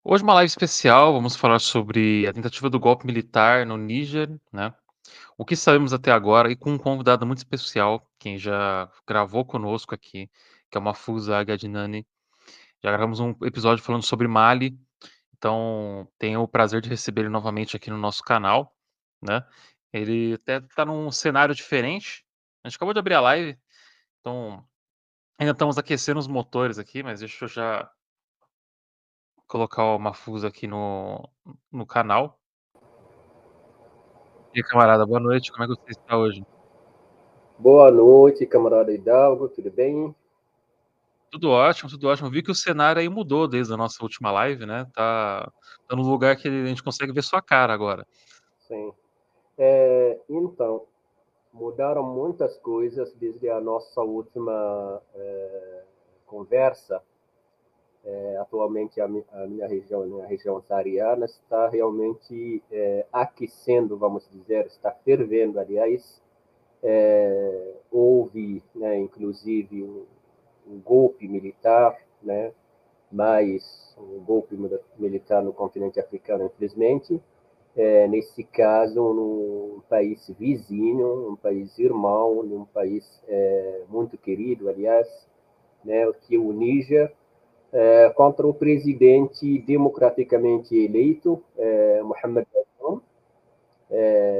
Hoje uma live especial, vamos falar sobre a tentativa do golpe militar no Níger, né. O que sabemos até agora e com um convidado muito especial, quem já gravou conosco aqui, que é o Mafusa Gadinani. Já gravamos um episódio falando sobre Mali, então tenho o prazer de receber ele novamente aqui no nosso canal, né. Ele até tá num cenário diferente, a gente acabou de abrir a live, então ainda estamos aquecendo os motores aqui, mas deixa eu já colocar o Mafusa aqui no canal. E aí, camarada, boa noite, como é que você está hoje? Boa noite, camarada Hidalgo, tudo bem? Tudo ótimo, tudo ótimo. Vi que o cenário aí mudou desde a nossa última live, né, tá num lugar que a gente consegue ver sua cara agora. Sim. Então, mudaram muitas coisas desde a nossa última conversa. Atualmente, a minha região saariana, está realmente aquecendo, vamos dizer, está fervendo, aliás. Houve, né, inclusive, um golpe militar, né, mais um golpe militar no continente africano, infelizmente. Nesse caso, num país vizinho, um país irmão, num país muito querido, aliás, né, que é o Níger, contra o presidente democraticamente eleito, Mohamed Bazoum,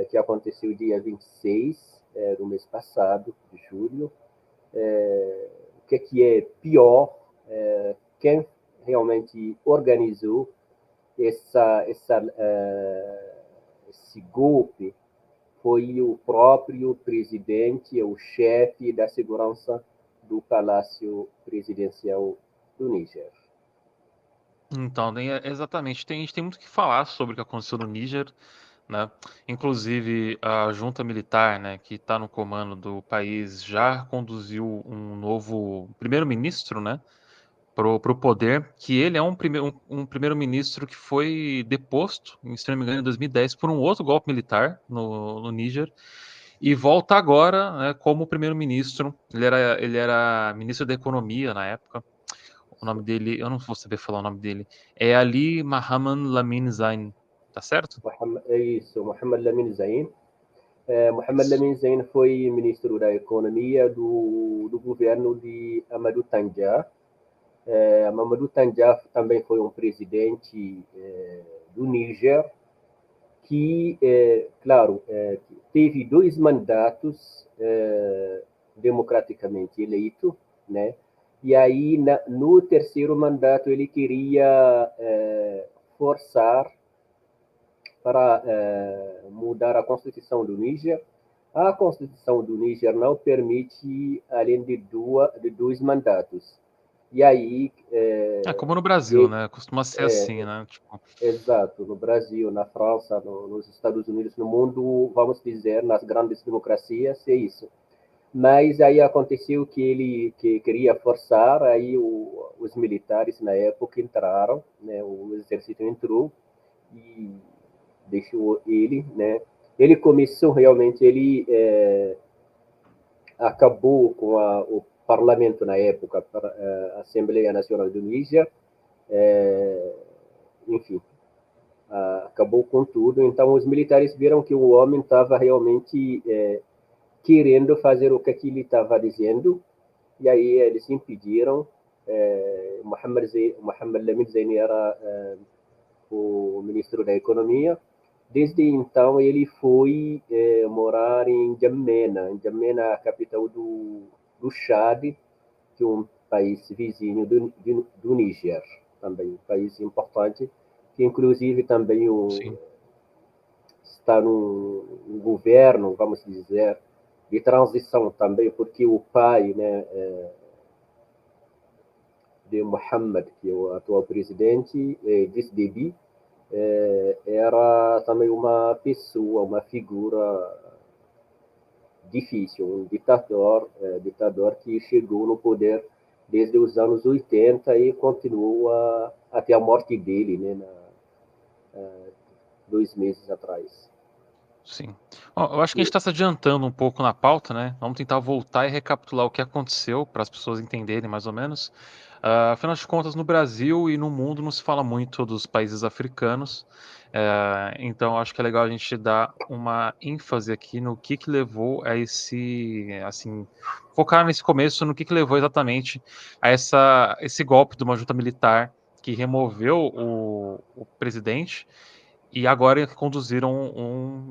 que aconteceu dia 26 do mês passado, de julho. O que é pior, quem realmente organizou esse golpe foi o próprio presidente, o chefe da segurança do Palácio Presidencial do Níger. Então, exatamente, a gente tem muito o que falar sobre o que aconteceu no Níger, né, inclusive a junta militar, né, que está no comando do país já conduziu um novo primeiro-ministro, né, pro poder, que ele é um primeiro-ministro que foi deposto, se não me engano, em 2010 por um outro golpe militar no Níger, e volta agora, né, como primeiro-ministro. Ele era ministro da economia na época. O nome dele, eu não vou saber falar o nome dele. É Ali Mahaman Lamine Zain, tá certo? É isso, Mohamed Lamin Zain. Mohamed Isso. Lamin Zain foi ministro da Economia do governo de Amadou Tandja. Mamadou Tandja também foi um presidente do Níger, que, claro, teve dois mandatos democraticamente eleito, né? E aí, no terceiro mandato, ele queria forçar para mudar a Constituição do Níger. A Constituição do Níger não permite além de dois mandatos. E aí, É como no Brasil, ele, né? Costuma ser assim, né? Tipo, exato, no Brasil, na França, nos Estados Unidos, no mundo, vamos dizer, nas grandes democracias, é isso. Mas aí aconteceu que ele que queria forçar, aí os militares na época entraram, né, o exército entrou e deixou ele, né. Ele começou realmente, ele acabou com o parlamento na época, a Assembleia Nacional do Níger, enfim, acabou com tudo. Então, os militares viram que o homem estava realmente querendo fazer o que ele estava dizendo, e aí eles impediram. Mohamed Lamin Zaini era o ministro da Economia. Desde então, ele foi morar em N'Djamena. N'Djamena é a capital do Chad, que é um país vizinho do Níger, também um país importante, que inclusive também sim. está num governo, vamos dizer, de transição também, porque o pai, né, de Mohammed, que é o atual presidente, Idriss Déby, era também uma pessoa, uma figura difícil, um ditador que chegou no poder desde os anos 80 e continua até a morte dele, né, 2 meses atrás. Sim. Ó, eu acho que a gente E, está se adiantando um pouco na pauta, né? Vamos tentar voltar e recapitular o que aconteceu para as pessoas entenderem mais ou menos. Afinal de contas, no Brasil e no mundo não se fala muito dos países africanos, então acho que é legal a gente dar uma ênfase aqui no que levou a esse, assim, focar nesse começo, no que levou exatamente a esse golpe de uma junta militar que removeu o presidente e agora conduziram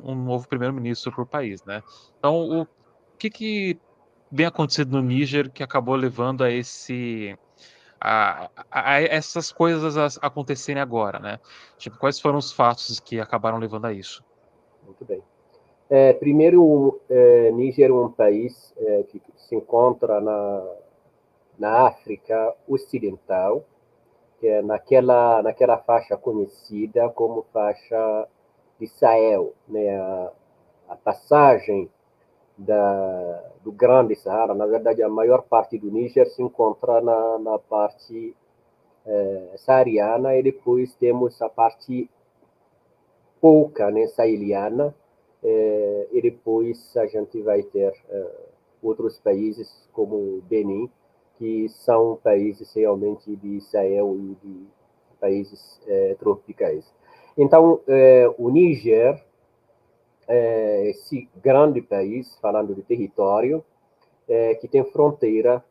um novo primeiro-ministro para o país, né? Então, o que vem acontecendo no Níger que acabou levando a essas coisas acontecerem agora, né? Tipo, quais foram os fatos que acabaram levando a isso? Muito bem. Primeiro, Níger é um país que se encontra na África Ocidental, que é naquela faixa conhecida como faixa de Sahel, né? A passagem do Grande Saara, na verdade, a maior parte do Níger se encontra na parte saariana e depois temos a parte pouca, né, saheliana, e depois a gente vai ter outros países como Benin, que são países realmente de Sahel e de países tropicais. Então, o Níger, esse grande país, falando de território, que tem fronteira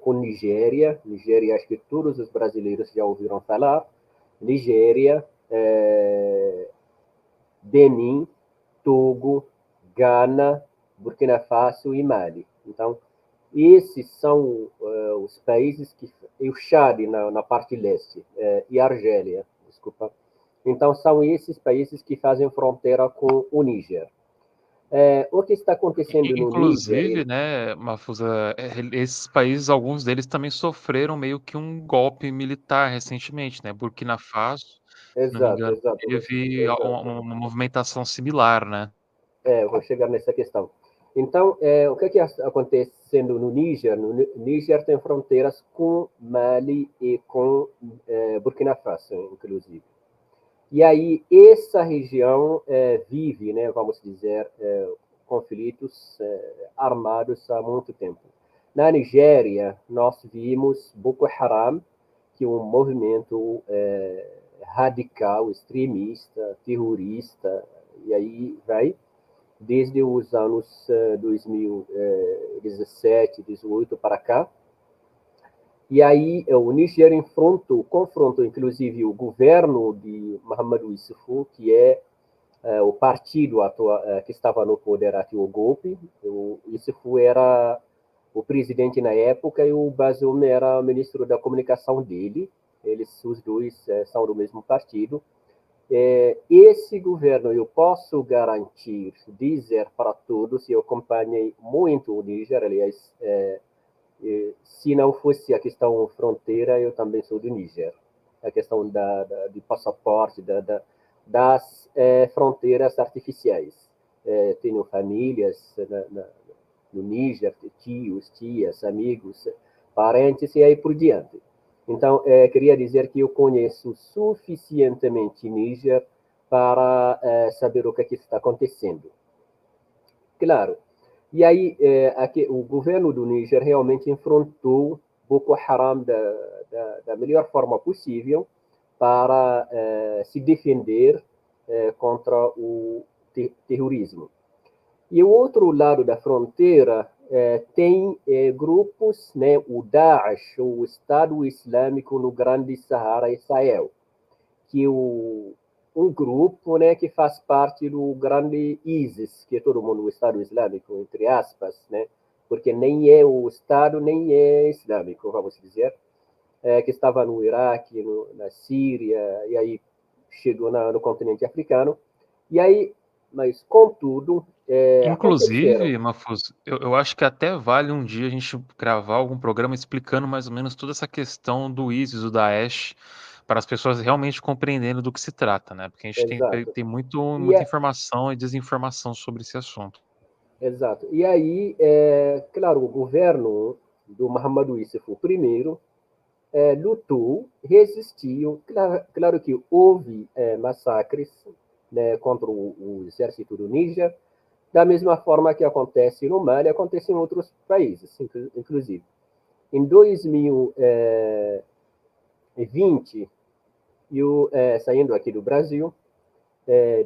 com Nigéria. Nigéria, acho que todos os brasileiros já ouviram falar. Nigéria, Benin, Togo, Ghana, Burkina Faso e Mali. Então, esses são os países que. E o Chad na parte leste, e Argélia, desculpa. Então, são esses países que fazem fronteira com o Níger. O que está acontecendo no Inclusive, Níger? né, Mafusa, esses países, alguns deles também sofreram meio que um golpe militar recentemente, né? Burkina Faso, se não me Exato, engano, exato, teve exato. uma movimentação similar, né? Vou chegar nessa questão. Então, o que está acontecendo no Níger? No Níger tem fronteiras com Mali e com Burkina Faso, inclusive. E aí, essa região vive, né, vamos dizer, conflitos armados há muito tempo. Na Nigéria, nós vimos Boko Haram, que é um movimento radical, extremista, terrorista, e aí vai, desde os anos 2017, 18 para cá. E aí o Níger confrontou inclusive o governo de Mahamadou Issoufou, que é o partido atual, que estava no poder até o golpe. O Issoufou era o presidente na época e o Bazoum era o ministro da comunicação dele. Eles, os dois, são do mesmo partido. Esse governo, eu posso garantir, dizer para todos, eu acompanhei muito o Níger, aliás, se não fosse a questão fronteira, eu também sou do Níger. A questão de passaporte, das fronteiras artificiais. Tenho famílias no Níger, tios, tias, amigos, parentes e aí por diante. Então, queria dizer que eu conheço suficientemente Níger para saber o que está acontecendo. Claro. E aí, aqui, o governo do Níger realmente enfrentou Boko Haram da melhor forma possível para se defender contra o terrorismo. E o outro lado da fronteira tem grupos, né, o Daesh, o Estado Islâmico no Grande Sahara e Sahel, que um grupo, né, que faz parte do grande ISIS, que é todo mundo o Estado Islâmico, entre aspas, né, porque nem é o Estado, nem é islâmico, vamos dizer, que estava no Iraque, na Síria, e aí chegou no continente africano. E aí, mas contudo, aconteceram. Inclusive, Mafuz, eu acho que até vale um dia a gente gravar algum programa explicando mais ou menos toda essa questão do ISIS, do Daesh, para as pessoas realmente compreenderem do que se trata, né? Porque a gente Exato. tem E muita informação e desinformação sobre esse assunto. exato. E aí, claro, o governo do Mahamadou Issoufou primeiro lutou, resistiu. Claro que houve massacres, né, contra o exército do Níger, da mesma forma que acontece no Mali, acontece em outros países, inclusive. Em 2020, eu, saindo aqui do Brasil,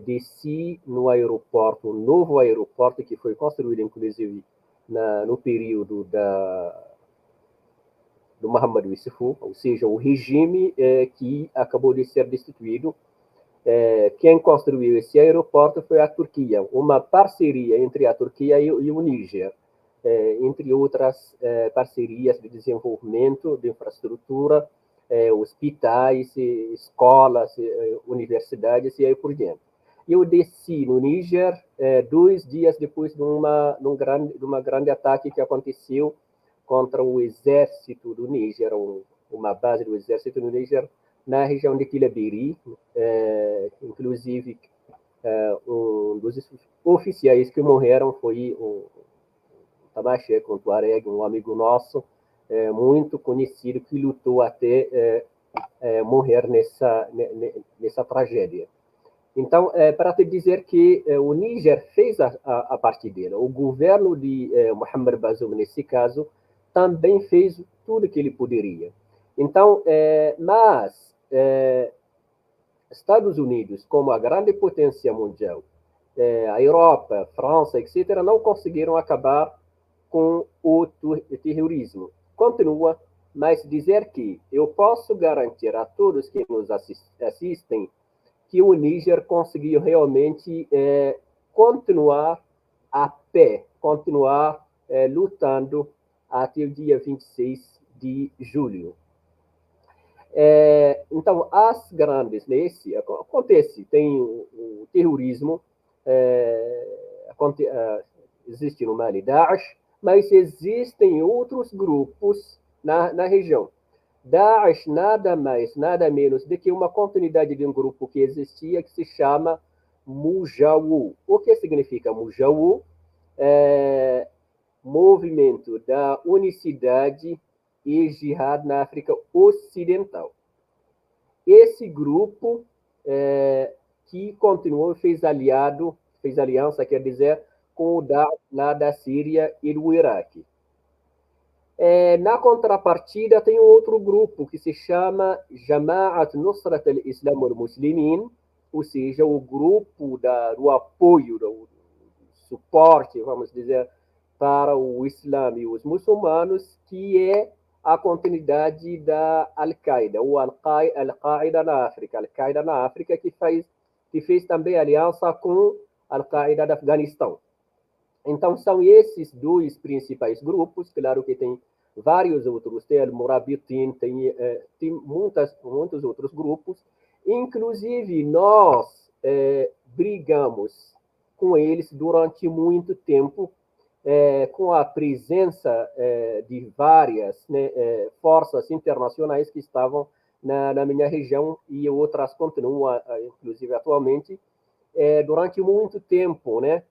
desci no aeroporto, um novo aeroporto que foi construído, inclusive, no período do Muhammad Yusufu, ou seja, o regime que acabou de ser destituído. Quem construiu esse aeroporto foi a Turquia, uma parceria entre a Turquia e o Níger, entre outras parcerias de desenvolvimento de infraestrutura, hospitais, escolas, universidades e aí por diante. Eu desci no Níger 2 dias depois de uma grande ataque que aconteceu contra o exército do Níger, uma base do exército do Níger, na região de Tilaberi. Inclusive, um dos oficiais que morreram foi o Tabacheco, um Tuareg, um amigo nosso, muito conhecido, que lutou até morrer nessa tragédia. Então, para te dizer que o Níger fez a parte dele. O governo de Mohamed Bazoum, nesse caso, também fez tudo que ele poderia. Então, mas Estados Unidos, como a grande potência mundial, a Europa, França, etc., não conseguiram acabar com o terrorismo. Continua, mas dizer que eu posso garantir a todos que nos assistem que o Níger conseguiu realmente continuar a pé, continuar lutando até o dia 26 de julho. Então, as grandes, nesse acontece, tem o terrorismo, existe no Mali Daesh, mas existem outros grupos na região. Daesh nada mais, nada menos do que uma continuidade de um grupo que existia que se chama Mujawu. O que significa Mujawu? Movimento da Unicidade e Jihad na África Ocidental. Esse grupo que continuou, fez aliança, quer dizer, com o Daesh lá da Síria e do Iraque. Na contrapartida, tem um outro grupo que se chama Jama'at Nusrat al-Islam al-Muslimin, ou seja, o grupo do apoio, do suporte, vamos dizer, para o Islã e os muçulmanos, que é a continuidade da Al-Qaeda, ou Al-Qaeda na África. Al-Qaeda na África que fez também aliança com a Al-Qaeda do Afeganistão. Então, são esses dois principais grupos. Claro que tem vários outros, tem Al-Murabitin, tem muitos outros grupos. Inclusive, nós brigamos com eles durante muito tempo, com a presença de várias forças internacionais que estavam na minha região e outras continuam, inclusive atualmente, durante muito tempo, né?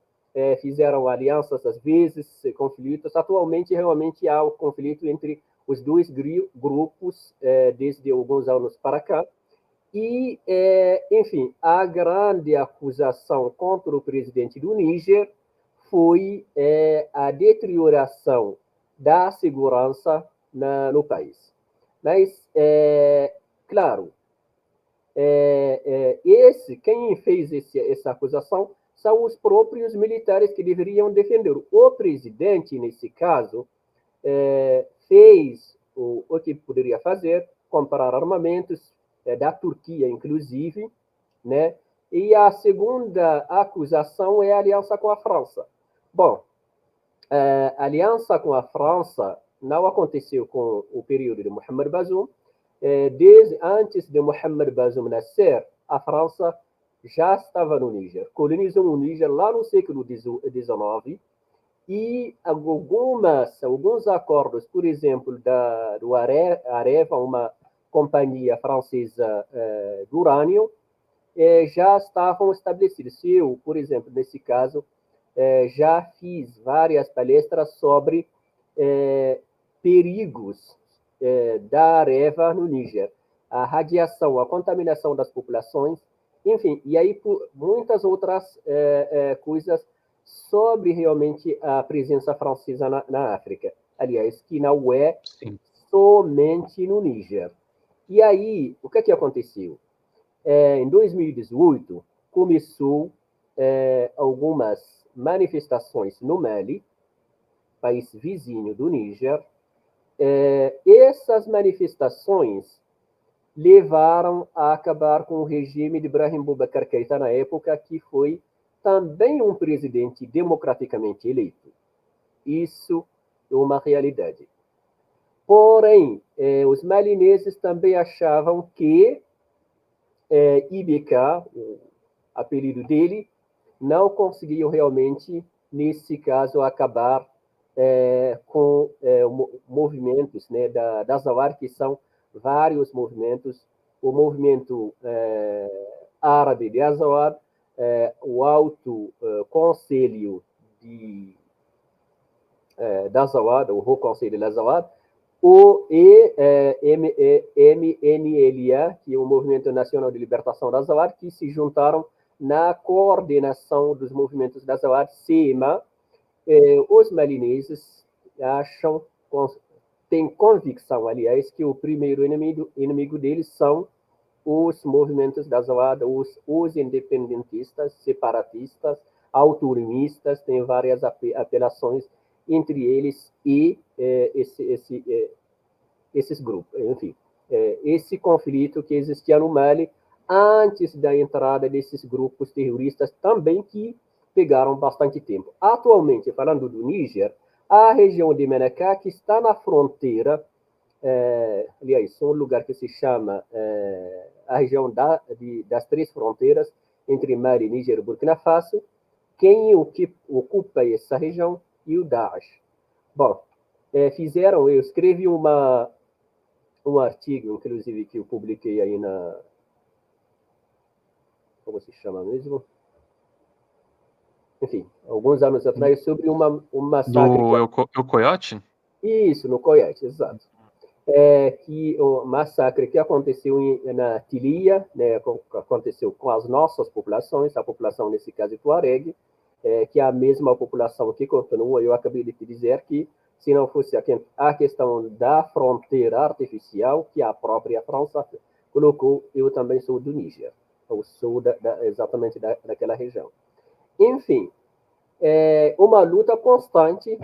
Fizeram alianças às vezes, conflitos. Atualmente, realmente há o conflito entre os dois grupos desde alguns anos para cá. E, enfim, a grande acusação contra o presidente do Níger foi a deterioração da segurança no país. Mas, claro, quem fez essa acusação são os próprios militares que deveriam defender. O presidente, nesse caso, fez o que poderia fazer, comprar armamentos da Turquia, inclusive, né? E a segunda acusação é a aliança com a França. Bom, a aliança com a França não aconteceu com o período de Mohamed Bazoum. Desde antes de Mohamed Bazoum nascer, a França já estava no Níger, colonizou o Níger lá no século XIX, e alguns acordos, por exemplo, do Areva, uma companhia francesa de urânio, já estavam estabelecidos. Eu, por exemplo, nesse caso, já fiz várias palestras sobre perigos da Areva no Níger, a radiação, a contaminação das populações, enfim, e aí muitas outras coisas sobre realmente a presença francesa na África. aliás, que não é Sim. somente no Níger. E aí, o que aconteceu? Em 2018, começou algumas manifestações no Mali, país vizinho do Níger. Essas manifestações levaram a acabar com o regime de Ibrahim Boubacar Keïta na época, que foi também um presidente democraticamente eleito. Isso é uma realidade. Porém, os malineses também achavam que IBK, o apelido dele, não conseguiu realmente, nesse caso, acabar com movimentos, né, da Zawar, que são vários movimentos, o movimento árabe de Azawad, o Alto Conselho da Azawad, o Haut Conselho de Azawad, o MNLA, que é o Movimento Nacional de Libertação da Azawad, que se juntaram na coordenação dos movimentos da Azawad, CEMA. Os malineses acham, têm convicção, aliás, que o primeiro inimigo deles são os movimentos da Azawad, os independentistas, separatistas, autonomistas, tem várias apelações entre eles e esses grupos. Enfim, esse conflito que existia no Mali antes da entrada desses grupos terroristas também, que pegaram bastante tempo. Atualmente, falando do Níger, a região de Menacá, que está na fronteira, aliás, um lugar que se chama a região das três fronteiras entre Mali, Níger e Burkina Faso. Quem ocupa essa região? E o Daesh. Bom, eu escrevi um artigo, inclusive, que eu publiquei aí como se chama mesmo? Enfim, alguns anos atrás, sobre um massacre Do Eucoyote? Isso, no Coiate, exato. Que o massacre que aconteceu na Tilia, né, aconteceu com as nossas populações, a população, nesse caso, Tuareg, que é a mesma população que continua. Eu acabei de te dizer que, se não fosse a questão da fronteira artificial, que a própria França colocou, eu também sou do Níger, eu sou exatamente daquela região. Enfim, uma luta constante,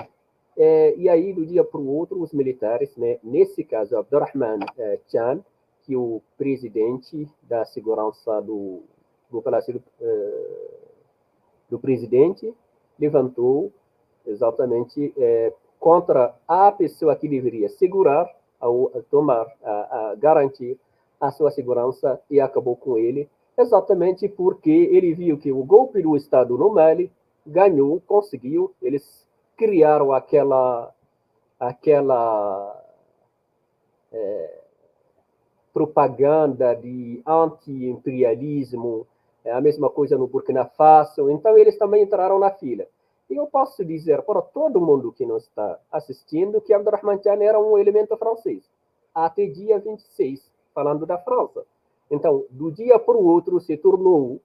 e aí, do dia para o outro, os militares, né, nesse caso, Abdurrahman Chan, que é o presidente da segurança do Palácio do Presidente, levantou exatamente contra a pessoa que deveria segurar, garantir a sua segurança, e acabou com ele, exatamente porque ele viu que o golpe do Estado no Mali ganhou, conseguiu, eles criaram aquela propaganda de anti-imperialismo, a mesma coisa no Burkina Faso. Então, eles também entraram na fila. E eu posso dizer para todo mundo que não está assistindo que Abdurrahman Chan era um elemento francês, até dia 26, falando da França. Então, do dia para o outro, se tornou,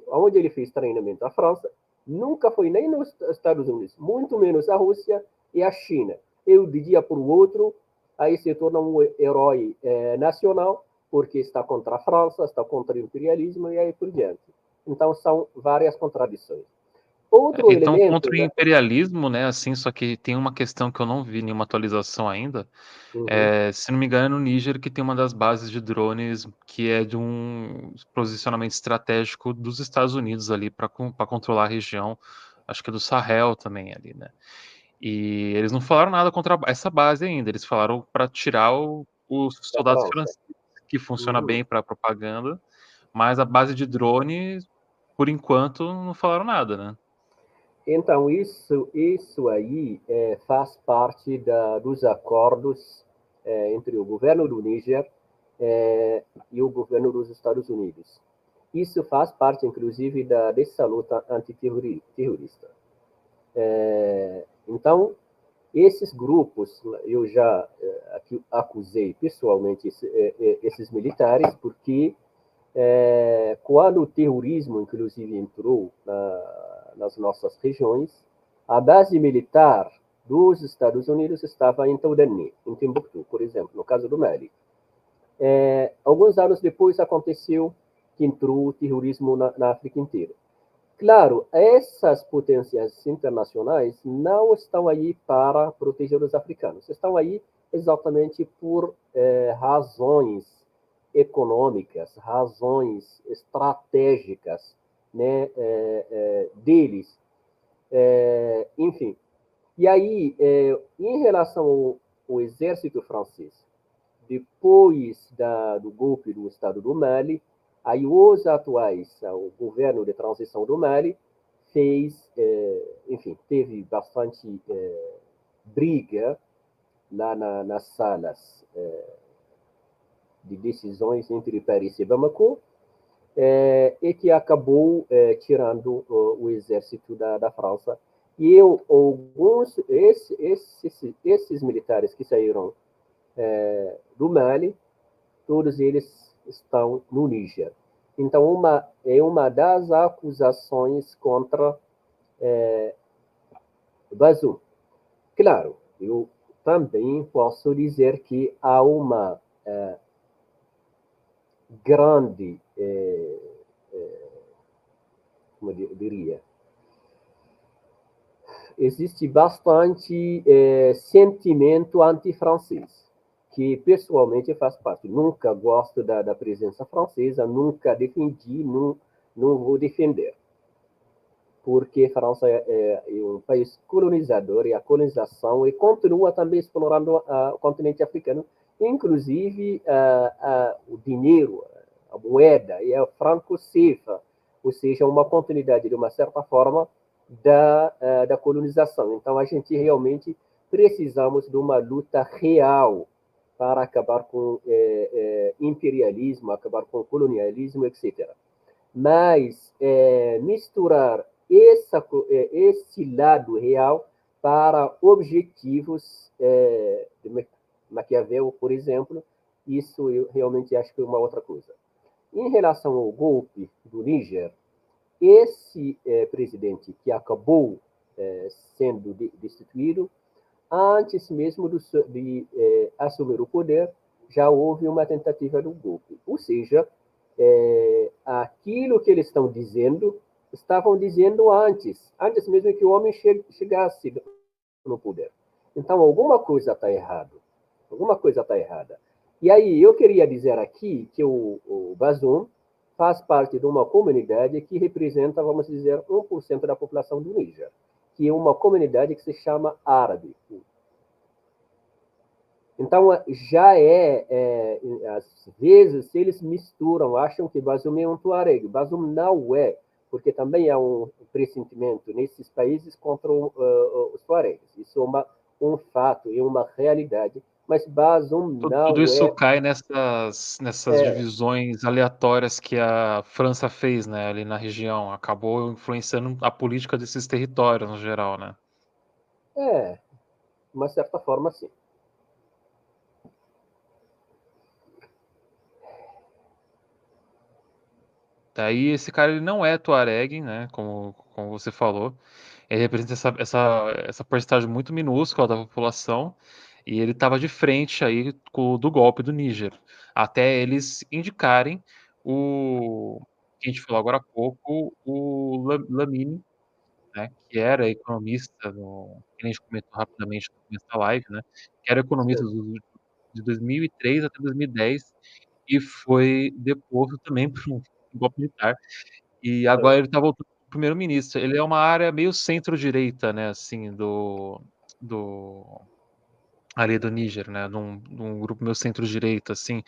onde ele fez treinamento, a França, nunca foi nem nos Estados Unidos, muito menos a Rússia e a China. Eu, de dia para o outro, aí se torna um herói nacional, porque está contra a França, está contra o imperialismo e aí por diante. Então, são várias contradições. Outro Então, elemento, contra o né? imperialismo, né, assim, só que tem uma questão que eu não vi nenhuma atualização ainda. Uhum. Se não me engano, é no Níger que tem uma das bases de drones que é de um posicionamento estratégico dos Estados Unidos ali para controlar a região, acho que é do Sahel também ali, né? E eles não falaram nada contra essa base ainda, eles falaram para tirar os Da soldados França. franceses, que funciona Uhum. bem para propaganda, mas a base de drone, por enquanto, não falaram nada, né? Então, isso aí faz parte dos acordos entre o governo do Níger e o governo dos Estados Unidos. Isso faz parte, inclusive, dessa luta antiterrorista. Então, esses grupos, eu já acusei pessoalmente esses militares, porque quando o terrorismo, inclusive, entrou nas nossas regiões, a base militar dos Estados Unidos estava em Toudani, em Timbuktu, por exemplo, no caso do Mali. Alguns anos depois aconteceu que entrou o terrorismo na África inteira. Claro, essas potências internacionais não estão aí para proteger os africanos, estão aí exatamente por razões econômicas, razões estratégicas, né, deles. Enfim, e aí, em relação ao exército francês, depois do golpe do Estado do Mali, aí os atuais, o governo de transição do Mali, enfim, teve bastante briga lá nas salas de decisões entre Paris e Bamako, e que acabou tirando o exército da França. E esses militares que saíram do Mali, todos eles estão no Níger. Então, é uma das acusações contra Bazoum. Claro, eu também posso dizer que há uma grande, como eu diria, existe bastante sentimento anti-francês, que pessoalmente faz parte. Nunca gosto da presença francesa, nunca defendi, não vou defender. Porque a França é um país colonizador e a colonização e continua também explorando o continente africano, inclusive o dinheiro, a moeda e a franco-cefa, ou seja, uma continuidade de uma certa forma da colonização. Então, a gente realmente precisamos de uma luta real para acabar com imperialismo, acabar com colonialismo, etc. Mas misturar esse lado real para objetivos de Maquiavel, por exemplo, isso eu realmente acho que é uma outra coisa. Em relação ao golpe do Níger, esse presidente que acabou sendo destituído, antes mesmo de assumir o poder, já houve uma tentativa do golpe. Ou seja, aquilo que eles estão dizendo, estavam dizendo antes mesmo que o homem chegasse no poder. Então, alguma coisa está errada. Alguma coisa está errada. E aí, eu queria dizer aqui que o Bazoum faz parte de uma comunidade que representa, vamos dizer, 1% da população do Níger, que é uma comunidade que se chama árabe. Então, às vezes, eles misturam, acham que Bazoum é um tuareg. Bazoum não é, porque também há um pressentimento nesses países contra os tuaregs. Isso é um fato, é uma realidade. Mas Bazoum Tudo não isso é. cai nessas divisões aleatórias que a França fez, né, ali na região. Acabou influenciando a política desses territórios no geral, né? De uma certa forma, sim. Daí esse cara ele não é Tuareg, né? Como você falou. Ele representa essa porcentagem muito minúscula da população. E ele estava de frente aí do golpe do Níger. Até eles indicarem o que a gente falou agora há pouco, o Lamine, né? Que era economista, que a gente comentou rapidamente no começo da live, né? Que era economista Sim, de 2003 até 2010 e foi deposto também por um golpe militar. E sim. agora ele tá voltando como primeiro-ministro. Ele é uma área meio centro-direita, né, assim, do ali do Níger, né, de um grupo meio centro-direita, assim.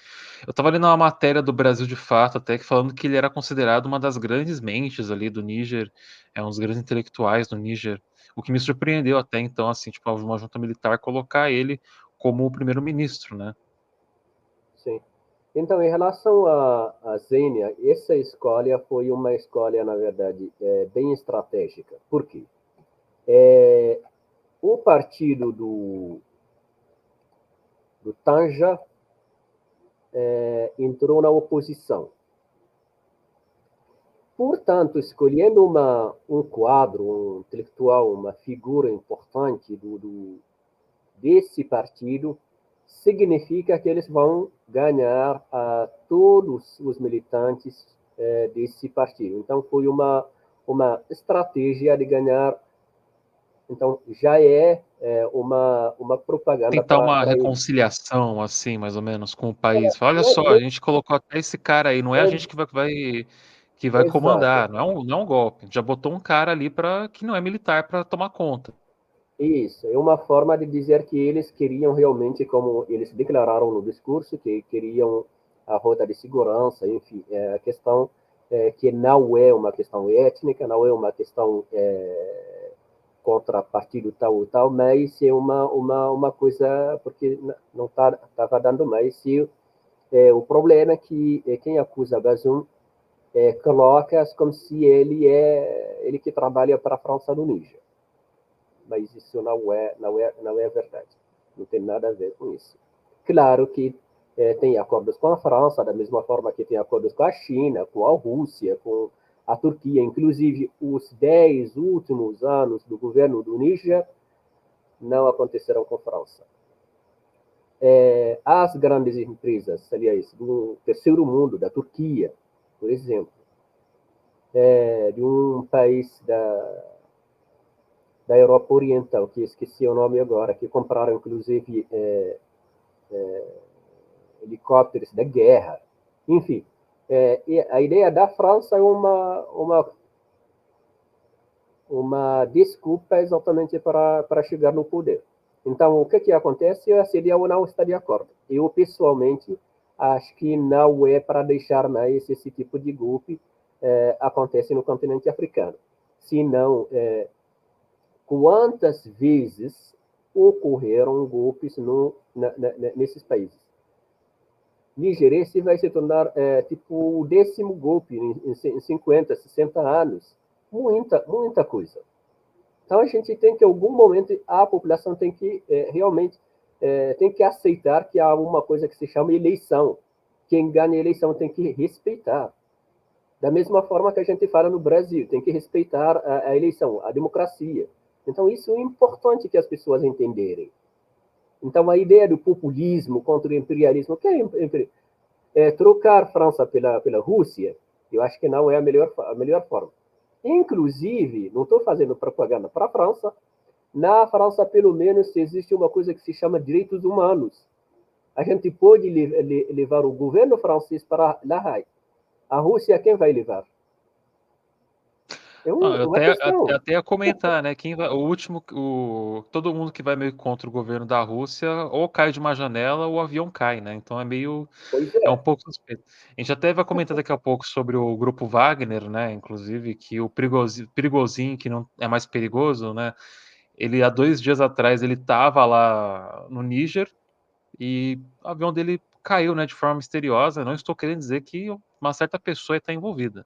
Eu estava lendo uma matéria do Brasil de Fato, até que falando que ele era considerado uma das grandes mentes ali do Níger, um dos grandes intelectuais do Níger, o que me surpreendeu até então, assim, tipo, uma junta militar colocar ele como o primeiro-ministro, né. Sim. Então, em relação a Zênia, essa escolha foi uma escolha, na verdade, bem estratégica. Por quê? O partido do Tanja entrou na oposição. Portanto, escolhendo um quadro, um intelectual, uma figura importante desse partido, significa que eles vão ganhar a todos os militantes desse partido. Então, foi uma estratégia de ganhar. Então, já uma propaganda Tentar uma para eles. reconciliação, assim, mais ou menos, com o país. Fala: "Olha só, a Nem, gente colocou até esse cara aí, não é a gente que vai exato. comandar, não é um golpe. A gente já botou um cara ali para que não é militar para tomar conta". Isso, é uma forma de dizer que eles queriam realmente, como eles declararam no discurso, que queriam a rota de segurança, enfim, a questão que não é uma questão étnica, não é uma questão contra partido tal ou tal, mas é uma coisa, porque não estava dando mais. E o problema é que quem acusa Bazoum coloca como se ele que trabalha para a França do Níger, mas isso não é verdade. Não tem nada a ver com isso. Claro que tem acordos com a França, da mesma forma que tem acordos com a China, com a Rússia, com a Turquia. Inclusive, os 10 últimos anos do governo do Níger não aconteceram com a França. As grandes empresas, aliás, do terceiro mundo, da Turquia, por exemplo, de um país da Europa Oriental, que esqueci o nome agora, que compraram, inclusive, helicópteros da guerra. Enfim, a ideia da França é uma desculpa exatamente para chegar no poder. Então, o que acontece? A CDAO não está de acordo. Eu, pessoalmente, acho que não é para deixar mais esse tipo de golpe acontece no continente africano. Se não, quantas vezes ocorreram golpes nesses países? Nigerense vai se tornar tipo o 10º golpe em 50, 60 anos. Muita coisa. Então a gente tem que, em algum momento, a população tem que realmente tem que aceitar que há uma coisa que se chama eleição. Quem ganha a eleição tem que respeitar. Da mesma forma que a gente fala no Brasil, tem que respeitar a eleição, a democracia. Então isso é importante que as pessoas entenderem. Então a ideia do populismo contra o imperialismo, que trocar a França pela Rússia, eu acho que não é a melhor forma. Inclusive, não estou fazendo propaganda para a França, na França, pelo menos, existe uma coisa que se chama direitos humanos. A gente pode levar o governo francês para La Haye. A Rússia, quem vai levar? É Eu uma até questão. ia comentar, né, quem vai o último todo mundo que vai meio contra o governo da Rússia ou cai de uma janela ou o avião cai, né, então Pois é um é. pouco suspeito. A gente até vai comentar daqui a pouco sobre o grupo Wagner, né, inclusive, que o Prigozhin, que não é mais perigoso, né, ele há 2 dias atrás ele estava lá no Níger e o avião dele caiu, né, de forma misteriosa. Não estou querendo dizer que uma certa pessoa está envolvida,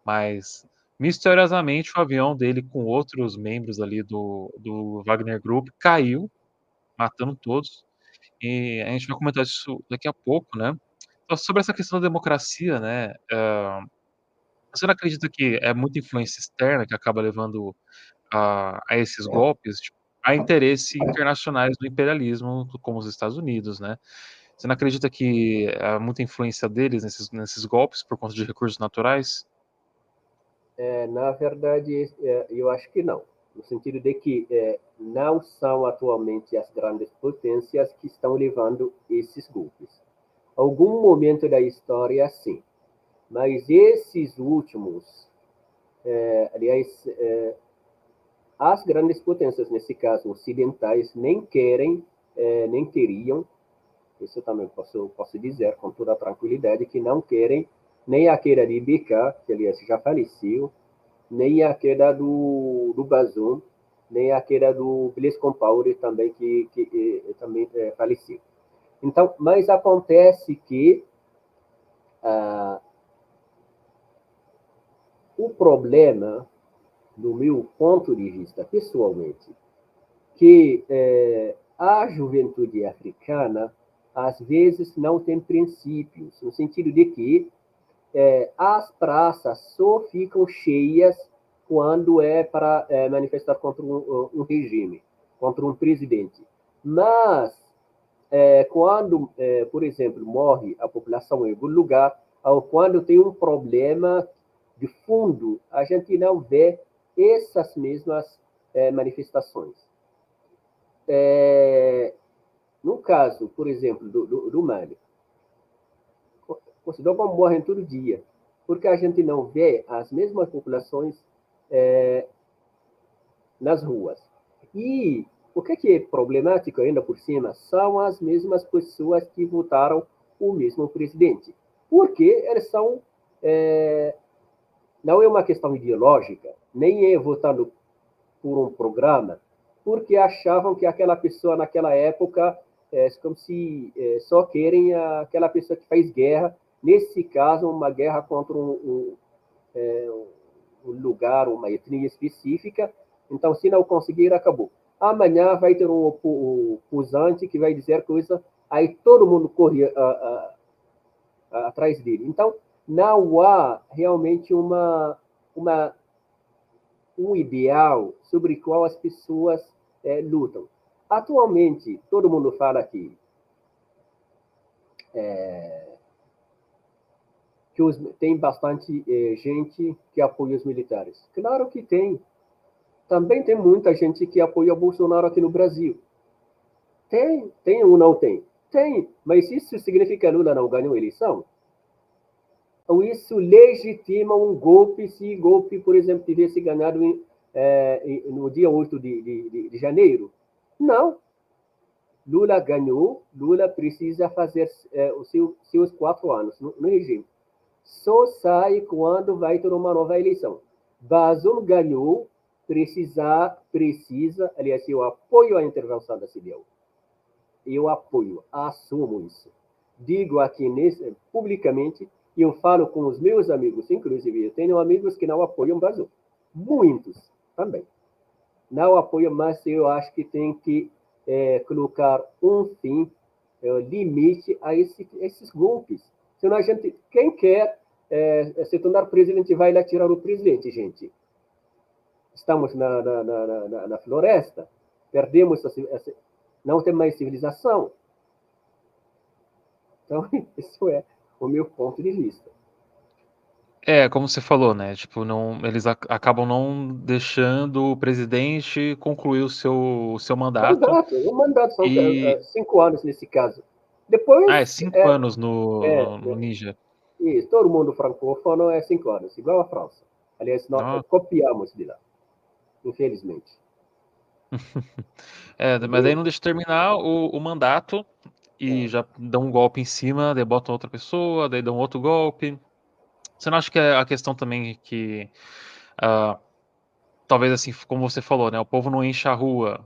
mas misteriosamente o avião dele com outros membros ali do Wagner Group caiu, matando todos, e a gente vai comentar isso daqui a pouco, né. Então sobre essa questão da democracia, né, você não acredita que é muita influência externa que acaba levando a esses golpes? Tipo, há interesse internacionais do imperialismo, como os Estados Unidos, né. Você não acredita que há muita influência deles nesses golpes por conta de recursos naturais? Na verdade, eu acho que não. No sentido de que não são atualmente as grandes potências que estão levando esses golpes. Algum momento da história, sim. Mas esses últimos, aliás, as grandes potências, nesse caso ocidentais, nem querem, nem queriam, isso também posso dizer com toda a tranquilidade, que não querem nem a queda de IBK, que aliás já faleceu, nem a queda do Bazoum, nem a queda do Blaise Compaoré também, que também faleceu. Então, mas acontece que ah, o problema, do meu ponto de vista pessoalmente, que a juventude africana às vezes não tem princípios, no sentido de que as praças só ficam cheias quando é para manifestar contra um regime, contra um presidente. Mas, quando, por exemplo, morre a população em algum lugar, ou quando tem um problema de fundo, a gente não vê essas mesmas manifestações. No caso, por exemplo, do Mali, os Sidobas morrem todo dia, porque a gente não vê as mesmas populações nas ruas. E o que é problemático ainda por cima são as mesmas pessoas que votaram o mesmo presidente. Porque eles são. Não é uma questão ideológica, nem é votando por um programa, porque achavam que aquela pessoa naquela época como se só querem aquela pessoa que faz guerra, nesse caso uma guerra contra um lugar, uma etnia específica. Então, se não conseguir, acabou. Amanhã vai ter um opusante que vai dizer coisa, aí todo mundo corre atrás dele. Então, não há realmente um ideal sobre o qual as pessoas lutam. Atualmente, todo mundo fala que tem bastante gente que apoia os militares. Claro que tem. Também tem muita gente que apoia Bolsonaro aqui no Brasil. Tem ou não tem? Tem, mas isso significa que Lula não ganhou a eleição? Ou isso legitima um golpe se golpe, por exemplo, tivesse ganhado no dia 8 de janeiro? Não. Lula ganhou, Lula precisa fazer os seus 4 anos no regime. Só sai quando vai ter uma nova eleição. Bazoum ganhou, precisa, aliás, eu apoio a intervenção da CDU. Eu apoio, assumo isso. Digo aqui publicamente, e eu falo com os meus amigos, inclusive eu tenho amigos que não apoiam Bazoum. Muitos também. Não apoiam, mas eu acho que tem que colocar um fim, limite a esses golpes. Senão a gente, quem quer se tornar presidente vai lá tirar o presidente, gente. Estamos na floresta, perdemos não tem mais civilização. Então, isso é o meu ponto de vista. Como você falou, né? Tipo, não, eles acabam não deixando o presidente concluir o seu mandato. O mandato são E 5 anos nesse caso. Depois, é 5 anos é, no Níger. isso, todo mundo francófono é 5 anos, igual a França. Aliás, nós Ó. copiamos de lá, infelizmente. Mas aí não deixa terminar o mandato e É, já dão um golpe em cima, daí botam outra pessoa, daí dão outro golpe. Você não acha que é a questão também que ah, talvez assim, como você falou, né? O povo não enche a rua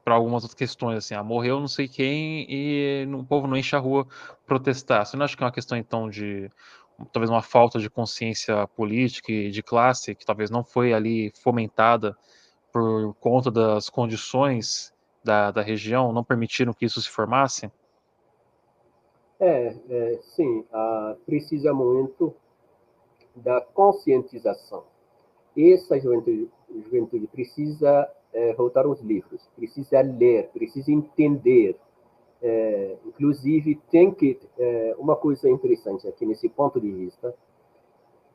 para algumas outras questões, assim, morreu não sei quem e o povo não enche a rua protestar. Você não acha que é uma questão então de talvez uma falta de consciência política e de classe que talvez não foi ali fomentada por conta das condições da região, não permitiram que isso se formasse? sim, precisa muito da conscientização. Essa juventude precisa voltar aos livros, precisa ler, precisa entender. Inclusive, tem que. Uma coisa interessante aqui nesse ponto de vista,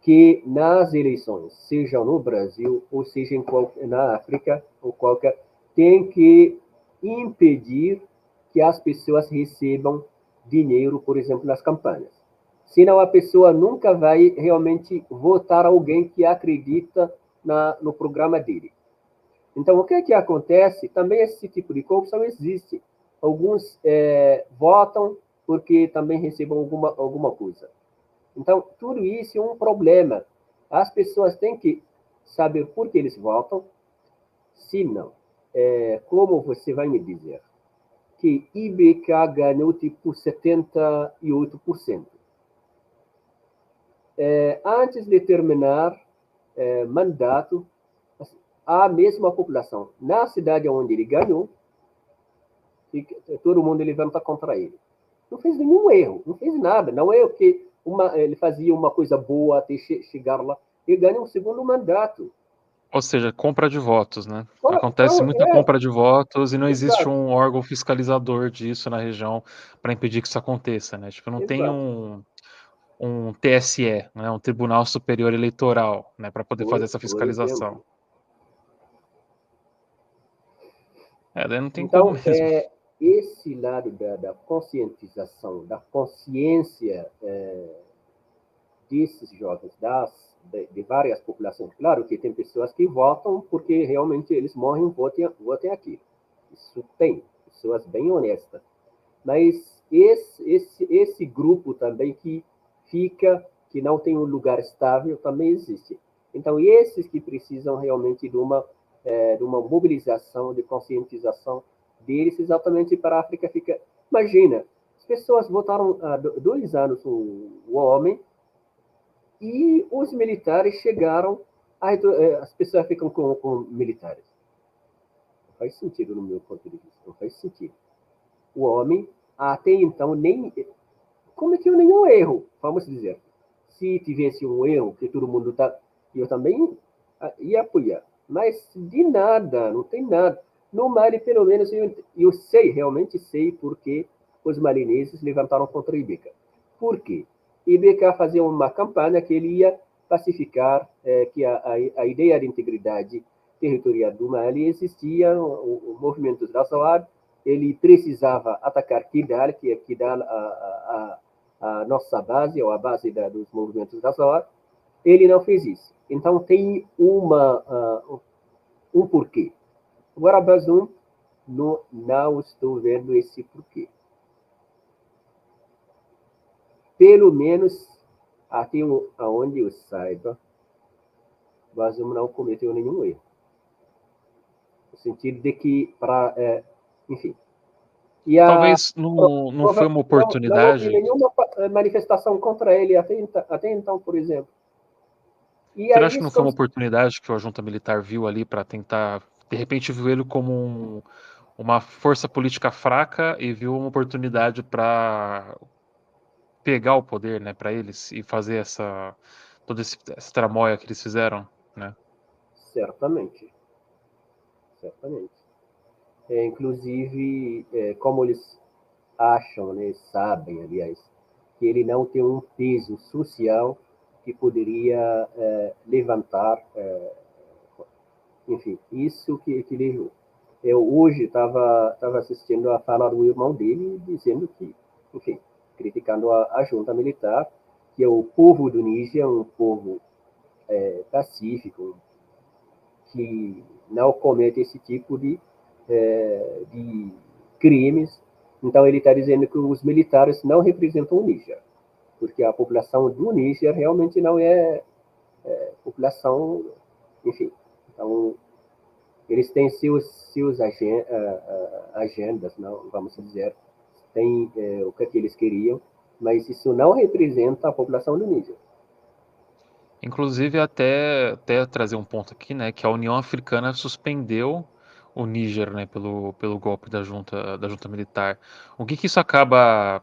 que nas eleições, seja no Brasil ou seja na África ou qualquer, tem que impedir que as pessoas recebam dinheiro, por exemplo, nas campanhas. Senão a pessoa nunca vai realmente votar alguém que acredita no programa dele. Então, o que é que acontece? Também esse tipo de corrupção existe. Alguns votam porque também recebem alguma coisa. Então, tudo isso é um problema. As pessoas têm que saber por que eles votam. Se não, como você vai me dizer que IBK ganhou tipo 78%? Antes de terminar mandato, a mesma população, na cidade onde ele ganhou, todo mundo levanta contra ele. Não fez nenhum erro, não fez nada. Não é o que ele fazia uma coisa boa até chegar lá e ganha um segundo mandato. Ou seja, compra de votos, né? Acontece muita compra de votos e não existe exato, um órgão fiscalizador disso na região para impedir que isso aconteça, né? Tipo, não tem exato. um TSE, né? Um Tribunal Superior Eleitoral, né? Para poder fazer essa Por exemplo. fiscalização. Daí não tem como Então, mesmo. esse lado da conscientização, da consciência desses jovens, de várias populações. Claro que tem pessoas que votam porque realmente eles morrem, votem aqui. Isso tem, pessoas bem honestas. Mas esse grupo também que fica, que não tem um lugar estável, também existe. Então, esses que precisam realmente de uma mobilização, de conscientização deles, exatamente para a África fica. Imagina, as pessoas votaram há 2 anos o homem e os militares chegaram, as pessoas ficam com militares. Não faz sentido no meu ponto de vista, não faz sentido. O homem, até então, nem cometeu nenhum erro, vamos dizer. Se tivesse um erro que todo mundo tá, eu também ia apoiar. Mas de nada, não tem nada. No Mali, pelo menos, eu sei, realmente sei, porque os malineses levantaram contra Ibeka. Por quê? Ibeka fazia uma campanha que ele ia pacificar, que a ideia de integridade territorial do Mali existia, o movimento da Zawad, ele precisava atacar Kidal, que é Kidal, a nossa base, ou a base dos movimentos da Zawad. Ele não fez isso. Então tem um porquê. Agora, Bazum, não estou vendo esse porquê. Pelo menos, até onde eu saiba, Bazum não cometeu nenhum erro. No sentido de que, enfim. E Talvez não foi uma não houve oportunidade. nenhuma manifestação contra ele até então, por exemplo. E Você não aí acha que não isso foi como uma oportunidade que a junta militar viu ali para tentar, de repente viu ele como uma força política fraca e viu uma oportunidade para pegar o poder, né, para eles e fazer essa tramóia que eles fizeram, né? certamente, certamente. Inclusive, como eles acham, né, sabem, aliás, que ele não tem um peso social que poderia levantar, enfim, isso que levou. Eu hoje estava assistindo a fala do irmão dele dizendo que, enfim, criticando a junta militar, que é o povo do Níger, um povo pacífico, que não comete esse tipo de crimes. Então, ele está dizendo que os militares não representam o Níger, porque a população do Níger realmente não população, enfim. Então, eles têm seus agendas, não, vamos dizer, tem o que eles queriam, mas isso não representa a população do Níger. Inclusive até trazer um ponto aqui, né, que a União Africana suspendeu o Níger, né, pelo golpe da junta militar. O que isso acaba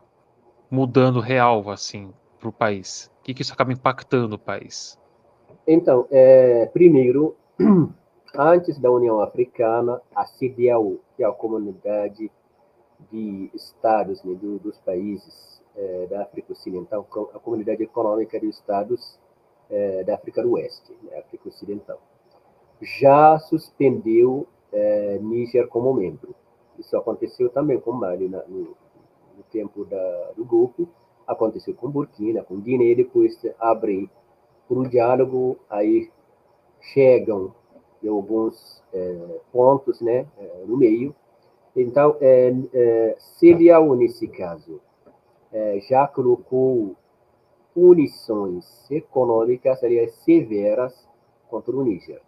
mudando real, assim, para o país? O que isso acaba impactando o país? Então, primeiro, antes da União Africana, a CEDEAO, que é a comunidade de estados, né, dos países da África Ocidental, a comunidade econômica de estados da África do Oeste, né, África Ocidental, já suspendeu Níger como membro. Isso aconteceu também com Mali no tempo do golpe, aconteceu com Burkina, com Guiné, depois abre para o diálogo, aí chegam em alguns pontos, né, no meio. Então, CDAO, nesse caso, já colocou punições econômicas, aliás, severas contra o Níger.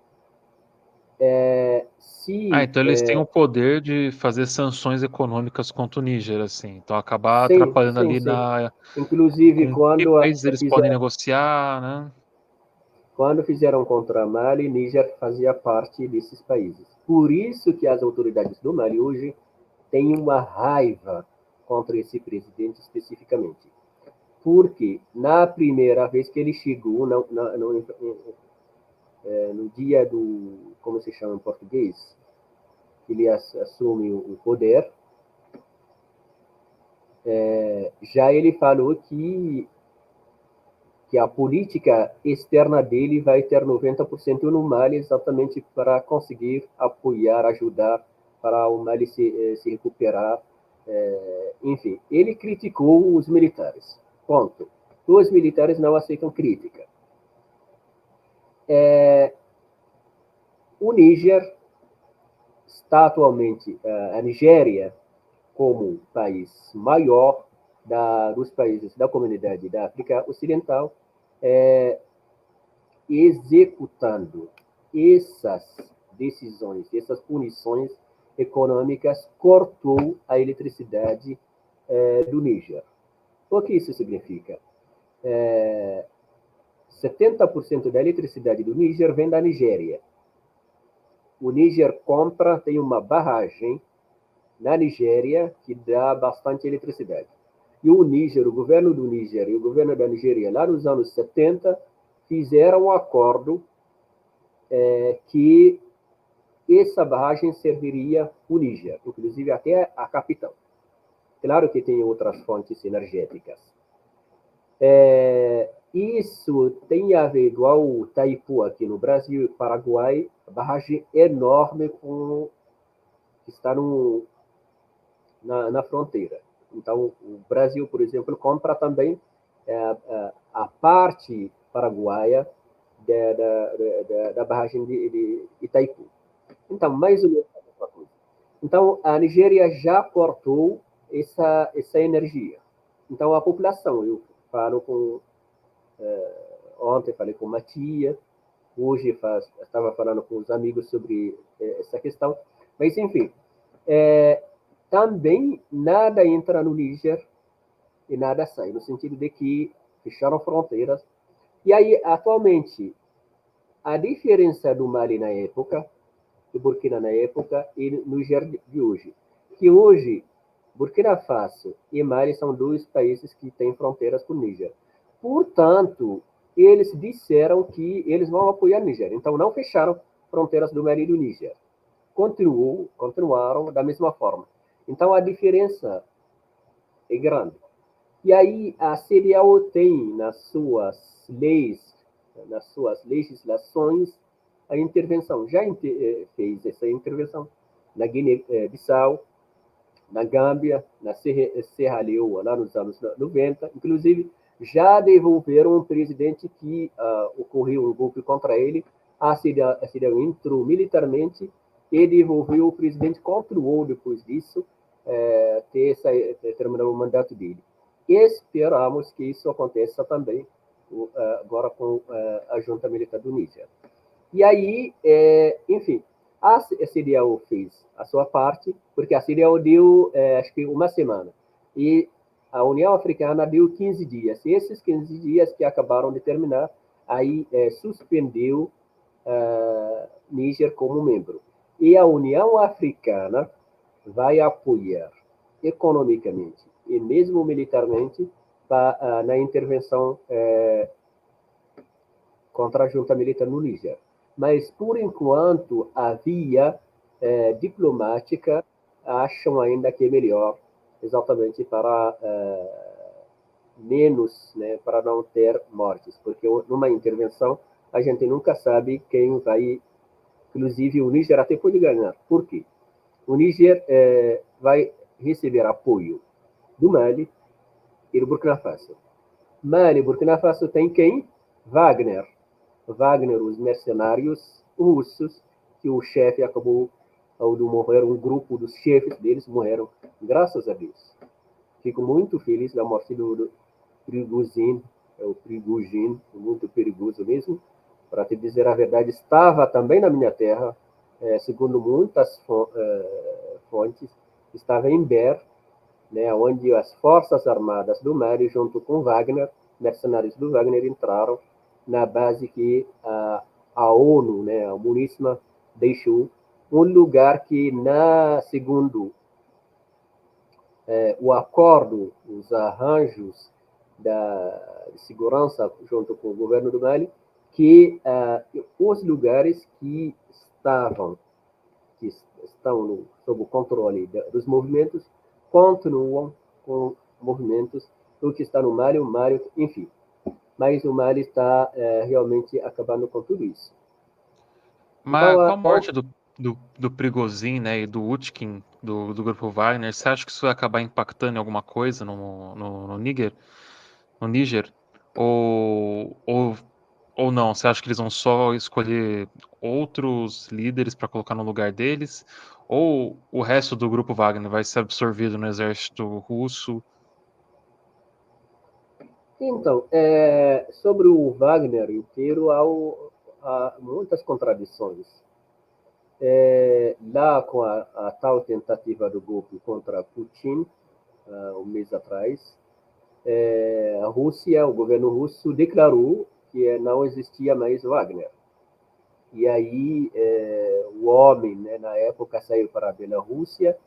Se, Então eles têm o poder de fazer sanções econômicas contra o Níger, assim. Então acabar sim, atrapalhando sim, ali sim. Inclusive, com que países eles podem negociar, né? quando fizeram contra Mali, Níger fazia parte desses países. Por isso que as autoridades do Mali hoje têm uma raiva contra esse presidente especificamente. porque na primeira vez que ele chegou, no dia do, como se chama em português, que ele assume o poder, já ele falou que a política externa dele vai ter 90% no Mali, exatamente para conseguir apoiar, ajudar para o Mali se recuperar. Enfim, ele criticou os militares. Ponto. Os militares não aceitam crítica. O Níger está atualmente, a Nigéria, como país maior dos países da comunidade da África Ocidental, executando essas decisões, essas punições econômicas, cortou a eletricidade do Níger. O que isso significa? 70% da eletricidade do Níger vem da Nigéria. O Níger compra, tem uma barragem na Nigéria que dá bastante eletricidade. E o Níger, o governo do Níger e o governo da Nigéria, lá nos anos 70, fizeram um acordo que essa barragem serviria o Níger, inclusive até a capital. Claro que tem outras fontes energéticas. Isso tem a ver, igual o Itaipu aqui no Brasil e Paraguai, a barragem enorme que está na fronteira. Então, o Brasil, por exemplo, compra também a parte paraguaia da barragem de Itaipu. Então, mais ou menos a mesma coisa. Então, a Nigéria já cortou essa energia. Então, a população, eu falo ontem falei com uma tia, hoje estava falando com os amigos sobre essa questão, mas, enfim, também nada entra no Níger e nada sai, no sentido de que fecharam fronteiras. E aí, atualmente, a diferença do Mali na época, do Burkina na época e no Níger de hoje, que hoje Burkina Faso e Mali são dois países que têm fronteiras com o Níger. Portanto, eles disseram que eles vão apoiar o Níger. Então, não fecharam fronteiras do Mali e do Níger. Continuaram da mesma forma. Então, a diferença é grande. E aí, a CDAO tem nas suas leis, nas suas legislações, a intervenção. Já fez essa intervenção na Guiné-Bissau, na Gâmbia, na Serra Leoa, lá nos anos 90. Inclusive, já devolveram um presidente que ocorreu um golpe contra ele. A CDAO entrou militarmente e devolveu o presidente, continuou depois disso, terminou o mandato dele. E esperamos que isso aconteça também agora com a junta militar do Níger. E aí, enfim, a CDAO fez a sua parte, porque a CDAO deu, acho que uma semana, e a União Africana deu 15 dias. E esses 15 dias que acabaram de terminar, aí suspendeu Níger como membro. E a União Africana vai apoiar economicamente e mesmo militarmente na intervenção contra a junta militar no Níger. Mas, por enquanto, a via diplomática acham ainda que é melhor, exatamente para menos, né, para não ter mortes, porque numa intervenção a gente nunca sabe quem vai, inclusive o Níger até pode ganhar. Por quê? O Níger vai receber apoio do Mali e do Burkina Faso. Mali e Burkina Faso tem quem? Wagner, os mercenários russos, que o chefe acabou de morrer, um grupo dos chefes deles morreram, graças a Deus. Fico muito feliz da morte do Prigozhin, o Prigozhin, muito perigoso mesmo. Para te dizer a verdade, estava também na minha terra, segundo muitas fontes, estava em Ber, né, onde as Forças Armadas do Mali, junto com Wagner, mercenários do Wagner, entraram na base que a ONU, né, a MUNISMA, deixou, um lugar que, segundo o acordo, os arranjos da segurança junto com o governo do Mali, que os lugares que estão sob o controle dos movimentos continuam com movimentos. O que está no Mali, enfim. Mas o Mali está realmente acabando com tudo isso. Mas com a morte do Prigozhin, né, e do Utkin, do grupo Wagner, você acha que isso vai acabar impactando em alguma coisa no Níger? No Níger? Ou, ou, ou não? Você acha que eles vão só escolher outros líderes para colocar no lugar deles? Ou o resto do grupo Wagner vai ser absorvido no exército russo? Então, sobre o Wagner inteiro, há muitas contradições. Lá com a tal tentativa do golpe contra Putin, um mês atrás, a Rússia, o governo russo declarou que não existia mais Wagner. E aí o homem, né, na época, saiu para a Bielorrússia,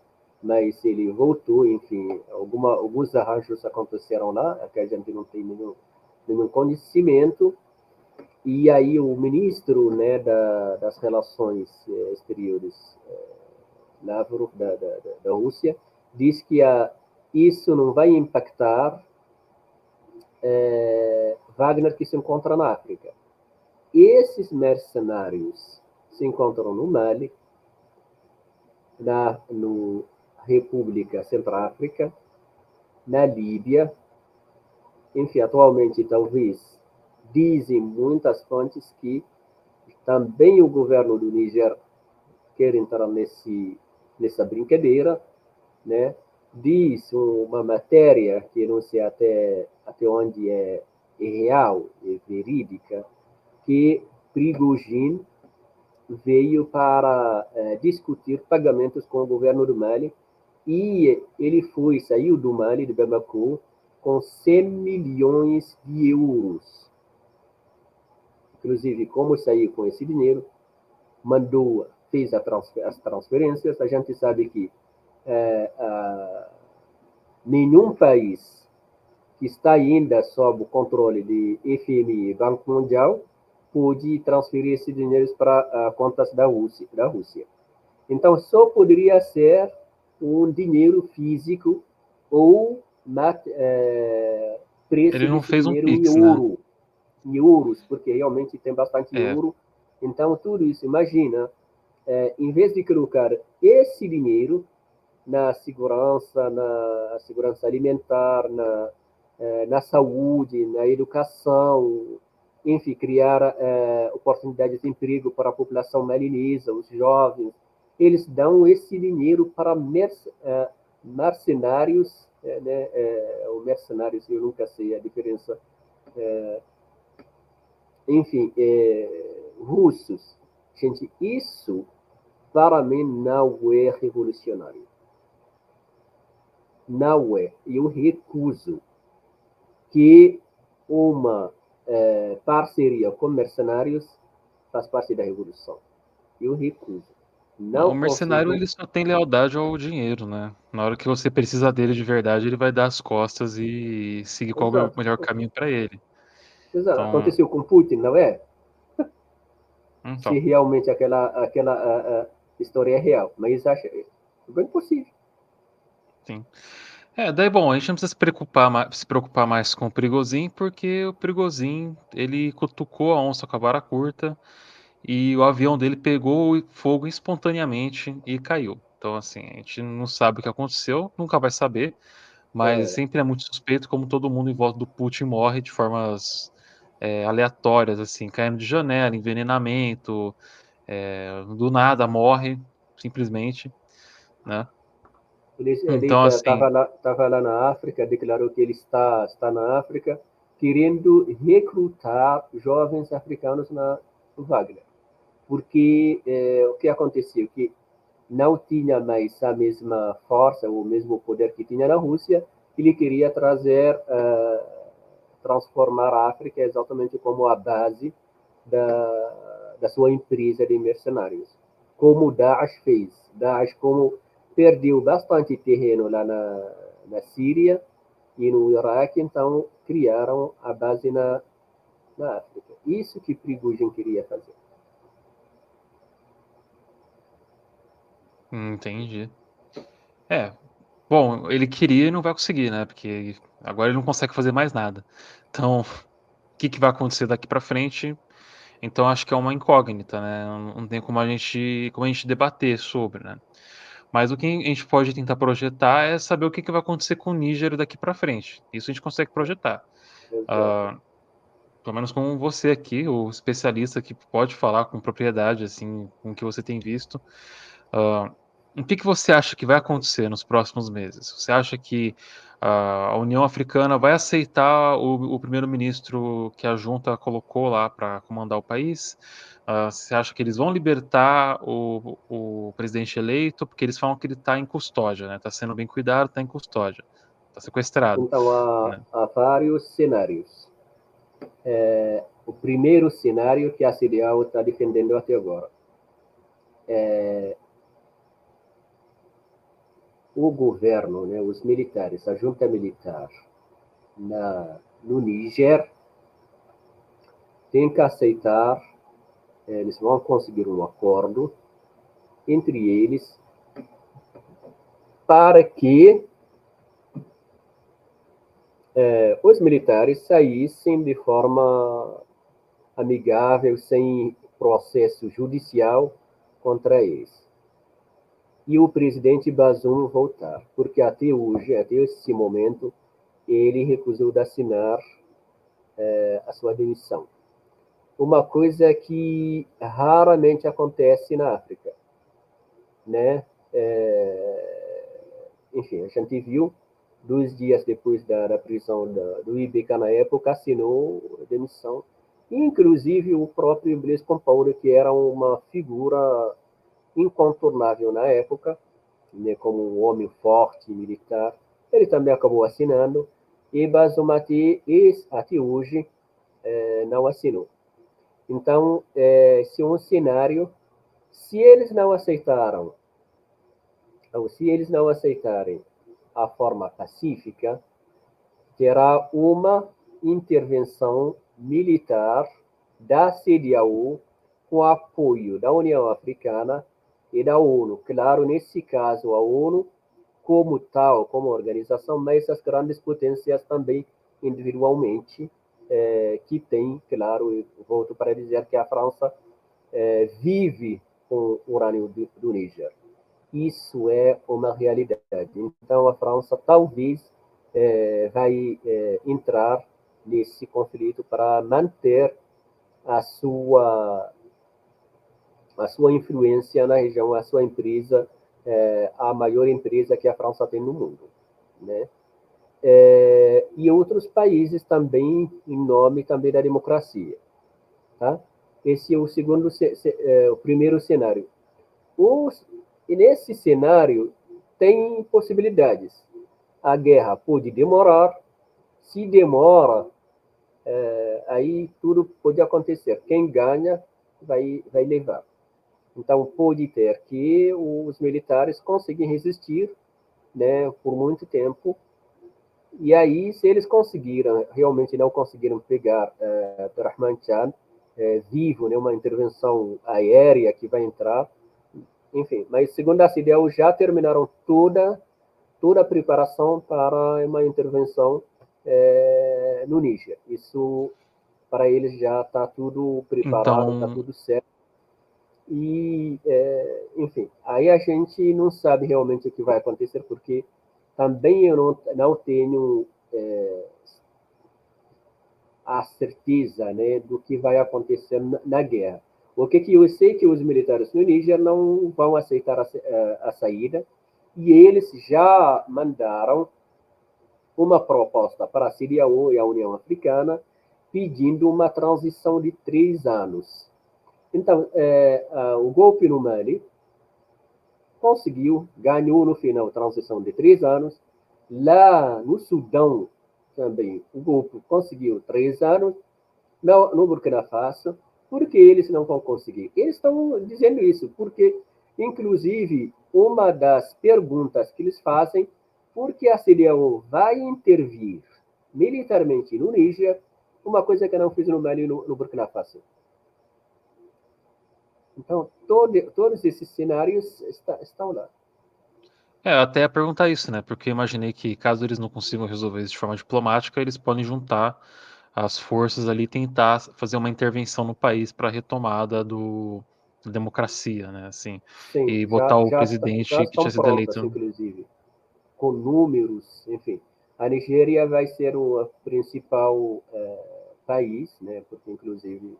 mas ele voltou, enfim, alguns arranjos aconteceram lá, que a gente não tem nenhum conhecimento. E aí o ministro, né, das relações exteriores, Lavrov, da Rússia, diz que isso não vai impactar Wagner, que se encontra na África. Esses mercenários se encontram no Mali, no República Centro-África, na Líbia, enfim, atualmente talvez dizem muitas fontes que também o governo do Níger quer entrar nessa brincadeira, né? Diz uma matéria que não sei até onde é real, é verídica, que Prigozhin veio para discutir pagamentos com o governo do Mali e ele saiu do Mali, de Bamako, com 100 milhões de euros. Inclusive, como saiu com esse dinheiro, fez as transferências. A gente sabe que nenhum país que está ainda sob o controle de FMI, Banco Mundial, pode transferir esse dinheiro para contas da Rússia. Então, só poderia ser um dinheiro físico ou preço Ele não desse fez um dinheiro Pix, né? em euros, porque realmente tem bastante É, euro. Então, tudo isso, imagina, em vez de colocar esse dinheiro na segurança alimentar, na saúde, na educação, enfim, criar oportunidades de emprego para a população malinesa, os jovens. Eles dão esse dinheiro para mercenários, né, ou mercenários, eu nunca sei a diferença, enfim, russos. Gente, isso para mim não é revolucionário. Não é. Eu recuso que uma parceria com mercenários faz parte da revolução. Eu recuso. Não o mercenário consigo. ele só tem lealdade ao dinheiro, né? Na hora que você precisa dele de verdade, ele vai dar as costas e seguir qual é o Exato. melhor caminho para ele. Exato. Então, Aconteceu com Putin, não é? Se então, realmente aquela história é real. Mas acho bem possível. sim. Daí bom, a gente não precisa se preocupar mais com o Prigozhin, porque o Prigozhin, ele cutucou a onça com a vara curta e o avião dele pegou fogo espontaneamente e caiu. Então, assim, a gente não sabe o que aconteceu, nunca vai saber, mas É, sempre é muito suspeito como todo mundo em volta do Putin morre de formas aleatórias, assim, caindo de janela, envenenamento, do nada morre, simplesmente, né? ele Então, assim, estava lá na África, declarou que ele está na África, querendo recrutar jovens africanos no Wagner. Porque o que aconteceu? Que não tinha mais a mesma força, o mesmo poder que tinha na Rússia, ele queria transformar a África exatamente como a base da sua empresa de mercenários. Como o Daesh fez. Daesh, como perdeu bastante terreno lá na Síria, e no Iraque, então, criaram a base na África. Isso que Prigozhin queria fazer. Entendi. É, bom, ele queria e não vai conseguir, né? Porque agora ele não consegue fazer mais nada. Então, o que que vai acontecer daqui pra frente? Então acho que é uma incógnita, né? Não tem como a gente debater sobre, né? Mas o que a gente pode tentar projetar é saber o que que vai acontecer com o Níger daqui pra frente. Isso a gente consegue projetar. Exato. Ah, pelo menos com você aqui, o especialista que pode falar com propriedade, assim, com o que você tem visto. Ah, o que que você acha que vai acontecer nos próximos meses? Você acha que a União Africana vai aceitar o primeiro-ministro que a junta colocou lá para comandar o país? Você acha que eles vão libertar o presidente eleito? Porque eles falam que ele está em custódia, né? Está sendo bem cuidado, está em custódia, está sequestrado, Então, né? há vários cenários. O primeiro cenário que a CDAO está defendendo até agora. O governo, né, os militares, a junta militar no Níger, tem que aceitar, eles vão conseguir um acordo entre eles para que os militares saíssem de forma amigável, sem processo judicial contra eles. E o presidente Bazoum voltar, porque até hoje, até esse momento, ele recusou de assinar a sua demissão. Uma coisa que raramente acontece na África, né? Enfim, a gente viu 2 dias depois da prisão do IBK na época, assinou a demissão. Inclusive o próprio Blaise Compaoré, que era uma figura incontornável na época, né, como um homem forte, militar, ele também acabou assinando, e Basomati, até hoje, não assinou. Então, se um cenário, se eles não aceitaram, ou se eles não aceitarem a forma pacífica, terá uma intervenção militar da CDAO com apoio da União Africana e da ONU. Claro, nesse caso, a ONU como tal, como organização, mas as grandes potências também individualmente, que tem, claro, eu volto para dizer que a França vive com o urânio do Níger. Isso é uma realidade. Então, a França talvez vai entrar nesse conflito para manter a sua influência na região, a sua empresa, a maior empresa que a França tem no mundo, né? E outros países também, em nome também da democracia, tá? Esse é o segundo, o primeiro cenário. E nesse cenário tem possibilidades. A guerra pode demorar. Se demora, aí tudo pode acontecer. Quem ganha vai levar. Então, pode ter que os militares conseguem resistir, né, por muito tempo. E aí, se eles conseguiram, realmente não conseguiram pegar Abdurrahman Chan vivo, né, uma intervenção aérea que vai entrar, enfim. Mas, segundo a CDAO, já terminaram toda a preparação para uma intervenção no Níger. Isso, para eles, já está tudo preparado, está Então, tudo certo. E, enfim, aí a gente não sabe realmente o que vai acontecer, porque também eu não tenho a certeza, né, do que vai acontecer na guerra. O que eu sei que os militares no Níger não vão aceitar a saída, e eles já mandaram uma proposta para a CDAO e a União Africana pedindo uma transição de 3 anos. Então, o golpe no Mali conseguiu, ganhou no final a transição de 3 anos. Lá no Sudão também, o golpe conseguiu 3 anos. No Burkina Faso, porque eles não vão conseguir. Eles estão dizendo isso, porque, inclusive, uma das perguntas que eles fazem porque a CDAO vai intervir militarmente no Níger, uma coisa que não fez no Mali e no Burkina Faso. Então, todos esses cenários estão lá. Até ia perguntar isso, né? Porque eu imaginei que caso eles não consigam resolver isso de forma diplomática, eles podem juntar as forças ali e tentar fazer uma intervenção no país para a retomada da democracia, né? Assim, Sim, e botar o já presidente que estão tinha sido prontas, eleito. inclusive, com números, enfim. A Nigéria vai ser o principal país, né, porque, inclusive,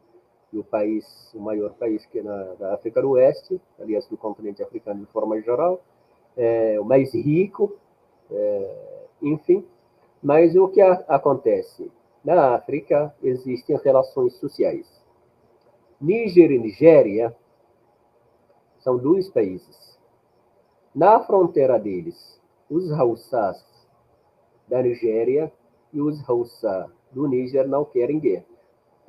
o maior país que é da África do Oeste, aliás, do continente africano de forma geral, o mais rico, enfim. Mas o que acontece? Na África existem relações sociais. Níger e Nigéria são dois países. Na fronteira deles, os Haussás da Nigéria e os Haussá do Níger não querem guerra.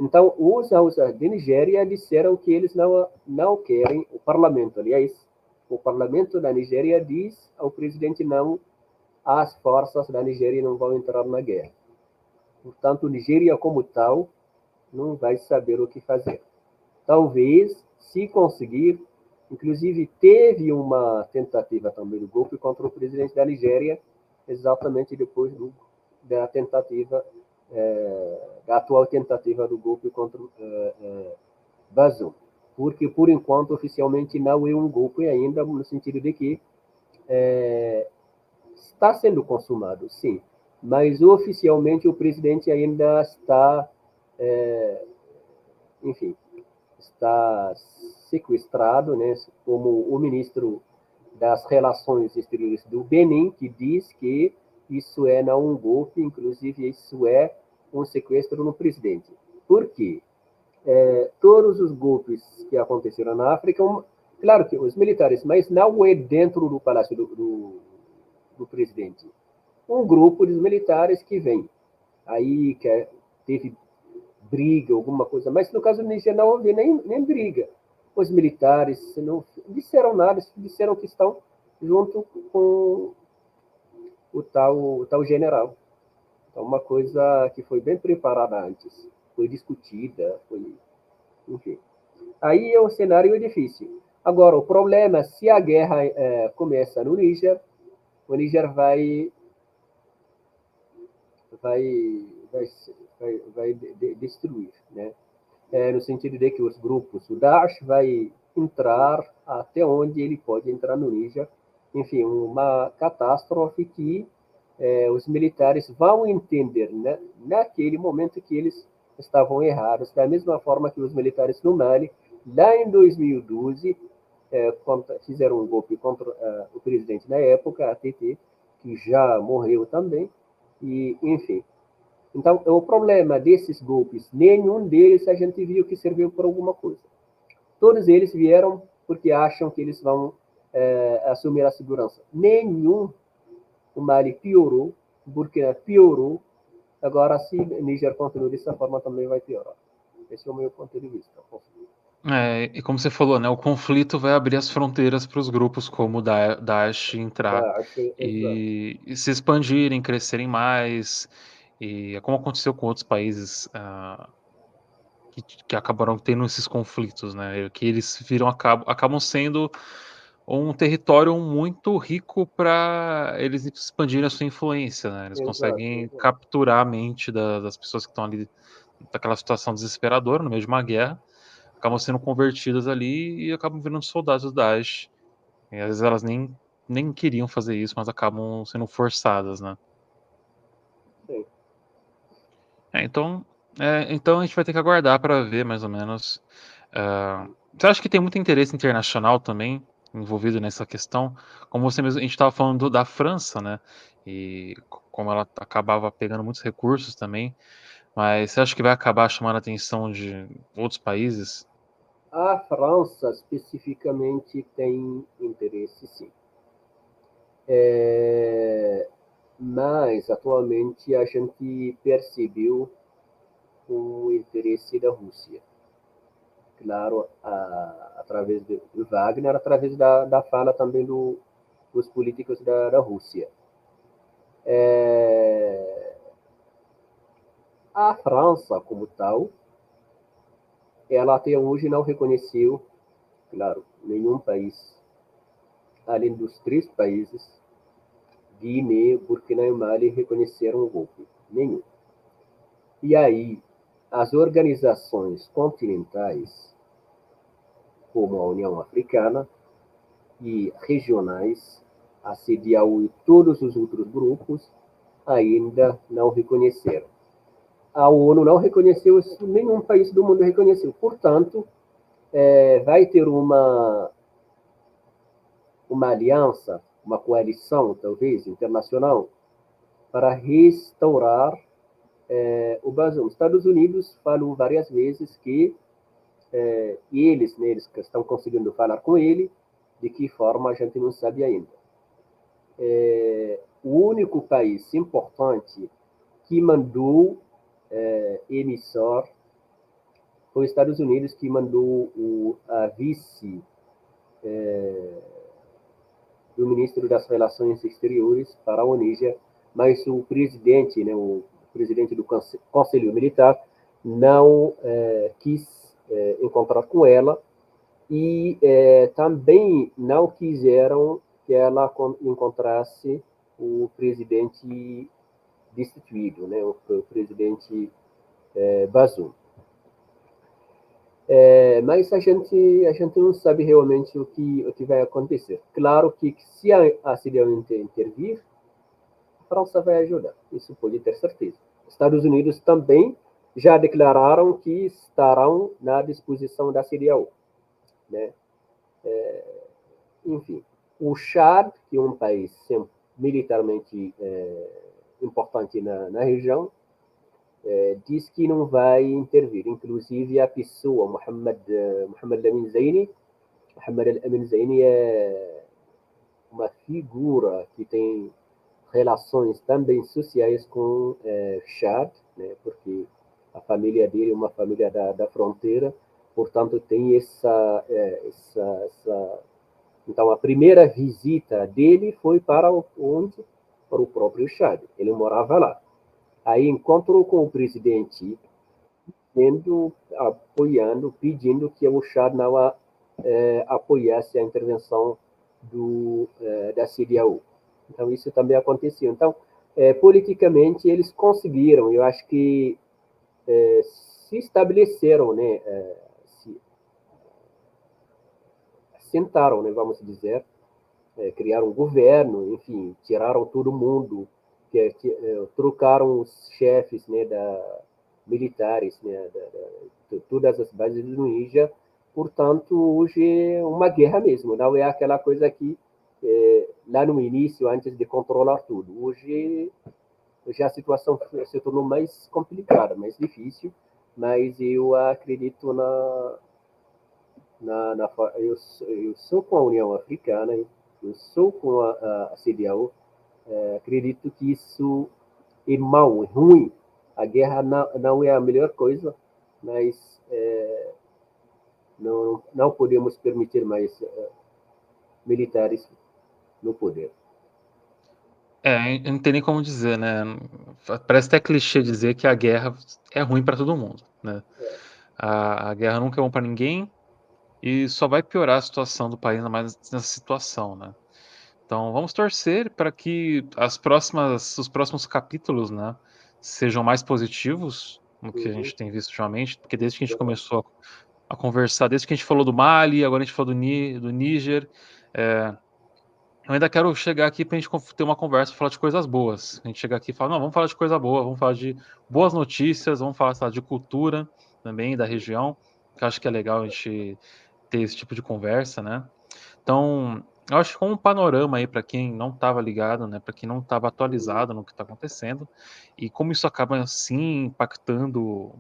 Então, os Haussá de Nigéria disseram que eles não querem, o parlamento, aliás, o parlamento da Nigéria diz ao presidente não, as forças da Nigéria não vão entrar na guerra. Portanto, Nigéria como tal não vai saber o que fazer. Talvez, se conseguir, inclusive teve uma tentativa também do golpe contra o presidente da Nigéria, exatamente depois da tentativa, da atual tentativa do golpe contra Bazoum. Porque, por enquanto, oficialmente não é um golpe ainda, no sentido de que está sendo consumado, sim, mas oficialmente o presidente ainda está, enfim, está sequestrado, né, como o ministro das Relações Exteriores do Benin, que diz que isso é não um golpe, inclusive isso é um sequestro no presidente. Por quê? Todos os golpes que aconteceram na África, claro que os militares, mas não é dentro do palácio do presidente. Um grupo de militares que vem. Aí que teve briga, alguma coisa. Mas no caso do Niger não houve nem briga. Os militares não disseram nada, disseram que estão junto com o tal general. Então, uma coisa que foi bem preparada antes, foi discutida, enfim. Aí o cenário é difícil. Agora, o problema é se a guerra começa no Níger, o Níger vai, vai destruir, né? No sentido de que os grupos, o Daesh vai entrar até onde ele pode entrar no Níger, enfim, uma catástrofe que os militares vão entender, né, naquele momento que eles estavam errados, da mesma forma que os militares no Mali, lá em 2012, fizeram um golpe contra o presidente na época, a TT, que já morreu também, e enfim. Então, o problema desses golpes, nenhum deles a gente viu que serviu para alguma coisa. Todos eles vieram porque acham que eles vão assumir a segurança. Nenhum, o Mali piorou, o Burkina piorou, agora se Níger continua dessa forma também vai piorar. Esse é o meu ponto de vista. E como você falou, né, o conflito vai abrir as fronteiras para os grupos como o Daesh entrar Acho exato. e se expandirem, crescerem mais, e é como aconteceu com outros países que acabaram tendo esses conflitos, né, que eles acabam sendo um território muito rico para eles expandirem a sua influência, né, eles Exato, conseguem exato. capturar a mente das pessoas que estão ali naquela situação desesperadora, no meio de uma guerra, acabam sendo convertidas ali e acabam virando soldados do Daesh. E às vezes elas nem queriam fazer isso, mas acabam sendo forçadas, né. Sim. Então a gente vai ter que aguardar para ver mais ou menos, você acha que tem muito interesse internacional também envolvido nessa questão? Como você mesmo a gente estava falando da França, né, e como ela acabava pegando muitos recursos também, mas você acha que vai acabar chamando a atenção de outros países? A França, especificamente, tem interesse, sim. Mas, atualmente, a gente percebeu o interesse da Rússia. Claro, através do Wagner, através da fala também dos políticos da Rússia. É, a França, como tal, ela até hoje não reconheceu, claro, nenhum país, além dos três países, Guiné, Burkina e Mali, reconheceram o golpe. Nenhum. E aí, as organizações continentais, como a União Africana, e regionais, a CDAO e todos os outros grupos, ainda não reconheceram. A ONU não reconheceu isso, nenhum país do mundo reconheceu. Portanto, vai ter uma aliança, uma coalição, talvez, internacional, para restaurar o Bazoum. Os Estados Unidos falou várias vezes que eles, né, eles estão conseguindo falar com ele, de que forma a gente não sabe ainda. O único país importante que mandou emissor foi os Estados Unidos, que mandou a vice do ministro das Relações Exteriores para a Onígia, mas o presidente, né, o presidente do Conselho Militar, não quis encontrar com ela e também não quiseram que ela encontrasse o presidente destituído, né, o presidente Bazoum. Mas a gente não sabe realmente o que vai acontecer. Claro que se a Síria intervir, a França vai ajudar, isso pode ter certeza. Estados Unidos também já declararam que estarão na disposição da CDAO, né? Enfim, o Chad, que é um país militarmente importante na região, diz que não vai intervir. Inclusive, a pessoa, Mohamed Amin Zaini, Mohamed Amin Zaini é uma figura que tem relações também sociais com Chad, né, porque a família dele é uma família da fronteira, portanto tem essa. Então a primeira visita dele foi para onde? Para o próprio Chad. Ele morava lá. Aí encontrou com o presidente, apoiando, pedindo que o Chad não apoiasse a intervenção da CDAO. Então, isso também aconteceu. Então, politicamente, eles conseguiram, eu acho que se estabeleceram, né, se sentaram, né, vamos dizer, criaram um governo, enfim, tiraram todo mundo, trocaram os chefes, né, militares, né, todas as bases do Níger. Portanto, hoje é uma guerra mesmo, não é aquela coisa que lá no início, antes de controlar tudo. Hoje já a situação se tornou mais complicada, mais difícil, mas eu acredito eu sou com a União Africana, eu sou com a CDAO, acredito que isso é mal, é ruim. A guerra não é a melhor coisa, mas não podemos permitir mais militares no poder. Não tem nem como dizer, né? Parece até clichê dizer que a guerra é ruim para todo mundo, né? A guerra nunca é bom para ninguém e só vai piorar a situação do país, ainda mais nessa situação, né? Então vamos torcer para que os próximos capítulos, né, sejam mais positivos do que a Uhum, gente tem visto ultimamente, porque desde que a gente começou a conversar, desde que a gente falou do Mali, agora a gente falou do Níger, eu ainda quero chegar aqui pra gente ter uma conversa, falar de coisas boas. A gente chegar aqui e falar, não, vamos falar de coisa boa, vamos falar de boas notícias, vamos falar, sei lá, de cultura também da região, que eu acho que é legal a gente ter esse tipo de conversa, né? Então, eu acho que como um panorama aí para quem não estava ligado, né, para quem não estava uhum, atualizado no que está acontecendo, e como isso acaba assim impactando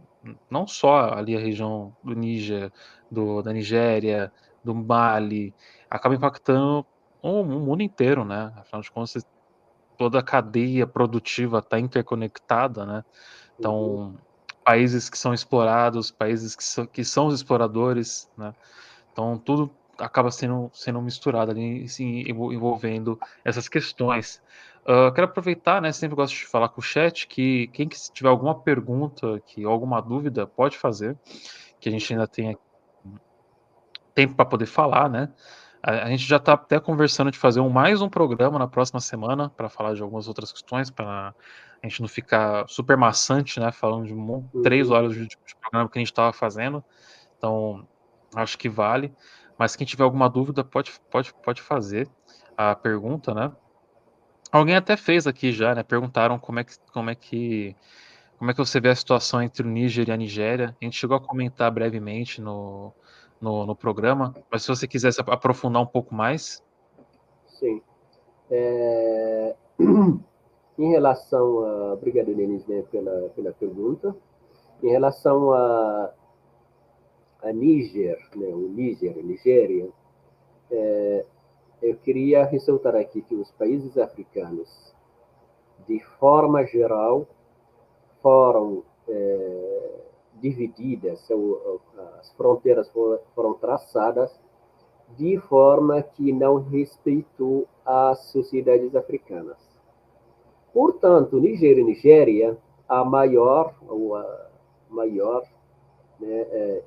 não só ali a região do Níger, da Nigéria, do Mali, acaba impactando o mundo inteiro, né? Afinal de contas, toda a cadeia produtiva está interconectada, né? uhum, Então, países que são explorados, países que são os exploradores, né? Então, tudo acaba sendo misturado ali, assim, envolvendo essas questões. Quero aproveitar, né, sempre gosto de falar com o chat, que quem que tiver alguma pergunta, alguma dúvida, pode fazer, que a gente ainda tem tempo para poder falar, né. A gente já está até conversando de fazer mais um programa na próxima semana para falar de algumas outras questões, para a gente não ficar super maçante, né, falando de 3 Uhum. horas de programa que a gente estava fazendo. Então, acho que vale. Mas quem tiver alguma dúvida pode fazer a pergunta, né. Alguém até fez aqui já, né, perguntaram como é que você vê a situação entre o Níger e a Nigéria. A gente chegou a comentar brevemente no programa, mas se você quiser se aprofundar um pouco mais. Sim. É, em relação a... Obrigado, Denise, né, pela pergunta. Em relação a Níger, né, o Níger, a Nigéria, eu queria ressaltar aqui que os países africanos, de forma geral, foram divididas, as fronteiras foram traçadas de forma que não respeitou as sociedades africanas. Portanto, Níger e Nigéria, a maior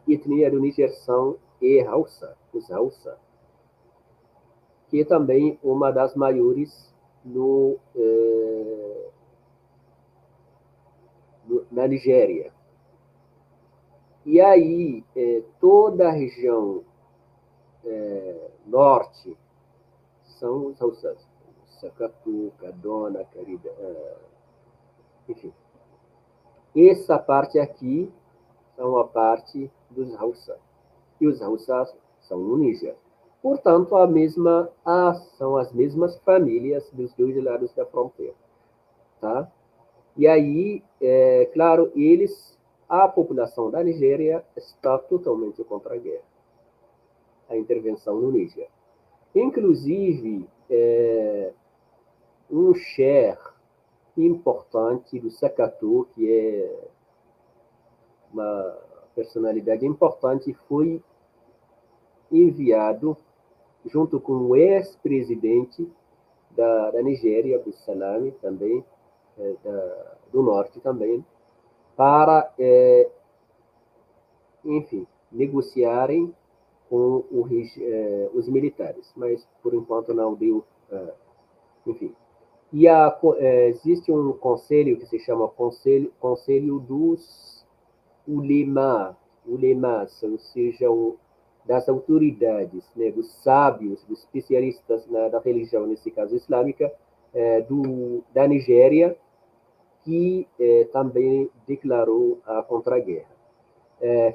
etnia do Níger são Hausa, os Hausa, que é também uma das maiores na Nigéria. E aí, toda a região norte são os Hausas, Sacatu, Kadona, Carida, enfim. Essa parte aqui são a parte dos Hausa. E os Hausas são no Níger. Portanto, são as mesmas famílias dos dois lados da fronteira. Tá? E aí, claro, a população da Nigéria está totalmente contra a guerra, a intervenção no Níger. Inclusive, um chefe importante do Sacatu, que é uma personalidade importante, foi enviado junto com o ex-presidente da Nigéria, Abdulsalami, também, do norte também, para, enfim, negociarem com os militares, mas por enquanto não deu, enfim. E existe um conselho que se chama Conselho dos ulemas, ou seja, das autoridades, né, dos sábios, dos especialistas da religião, nesse caso islâmica, da Nigéria, que também declarou a contra-guerra.